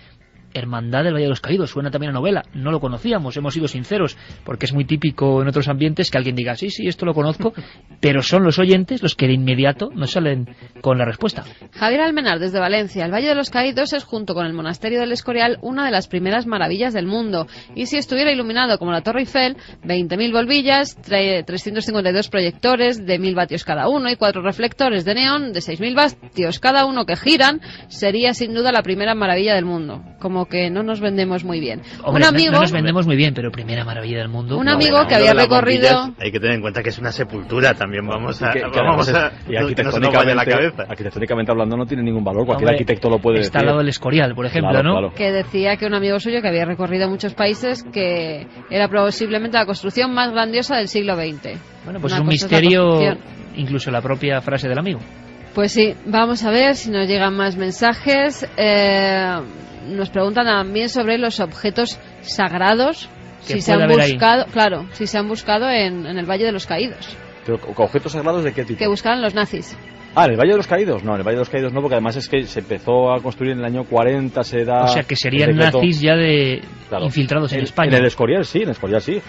Hermandad del Valle de los Caídos, suena también a novela, no lo conocíamos, hemos sido sinceros, porque es muy típico en otros ambientes que alguien diga, sí, esto lo conozco, pero son los oyentes los que de inmediato nos salen con la respuesta. Javier Almenar desde Valencia: el Valle de los Caídos es, junto con el Monasterio del Escorial, una de las primeras maravillas del mundo, y si estuviera iluminado como la Torre Eiffel, 20.000 bombillas, 352 proyectores de 1.000 vatios cada uno y 4 reflectores de neón de 6.000 vatios cada uno que giran, sería sin duda la primera maravilla del mundo. Como que no nos vendemos muy bien. Hombre, un amigo, no nos vendemos muy bien, pero primera maravilla del mundo. Un amigo que había recorrido... Hay que tener en cuenta que es una sepultura, también vamos a... Y arquitectónicamente hablando no tiene ningún valor, cualquier arquitecto lo puede decir. Está al lado del Escorial, por ejemplo, claro, ¿no? Claro. Que decía que un amigo suyo que había recorrido muchos países, que era posiblemente la construcción más grandiosa del siglo XX. Bueno, pues es un misterio, incluso la propia frase del amigo. Pues sí, vamos a ver si nos llegan más mensajes. Nos preguntan también sobre los objetos sagrados, si se han buscado, claro, si se han buscado en el Valle de los Caídos. ¿Pero objetos sagrados de qué tipo? Que buscaban los nazis. ¿En el Valle de los Caídos? No, en el Valle de los Caídos no, porque además es que se empezó a construir en el año 40, se da... O sea, que serían nazis ya infiltrados en España. En el Escorial sí,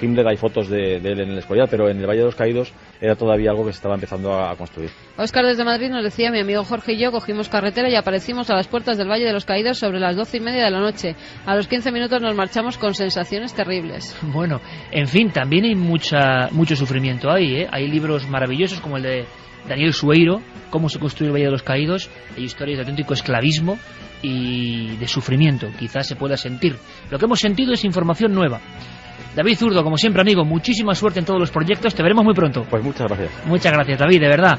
Himmler hay fotos de él en el Escorial, pero en el Valle de los Caídos era todavía algo que se estaba empezando a construir. Óscar desde Madrid nos decía: mi amigo Jorge y yo cogimos carretera y aparecimos a las puertas del Valle de los Caídos sobre las 12:30 de la noche. A los 15 minutos nos marchamos con sensaciones terribles. Bueno, en fin, también hay mucho sufrimiento ahí, ¿eh? Hay libros maravillosos como el de Daniel Sueiro, Cómo se construye el Valle de los Caídos. Hay historias de auténtico esclavismo y de sufrimiento, quizás se pueda sentir. Lo que hemos sentido es información nueva. David Zurdo, como siempre, amigo, muchísima suerte en todos los proyectos, te veremos muy pronto. Pues muchas gracias. Muchas gracias, David, de verdad.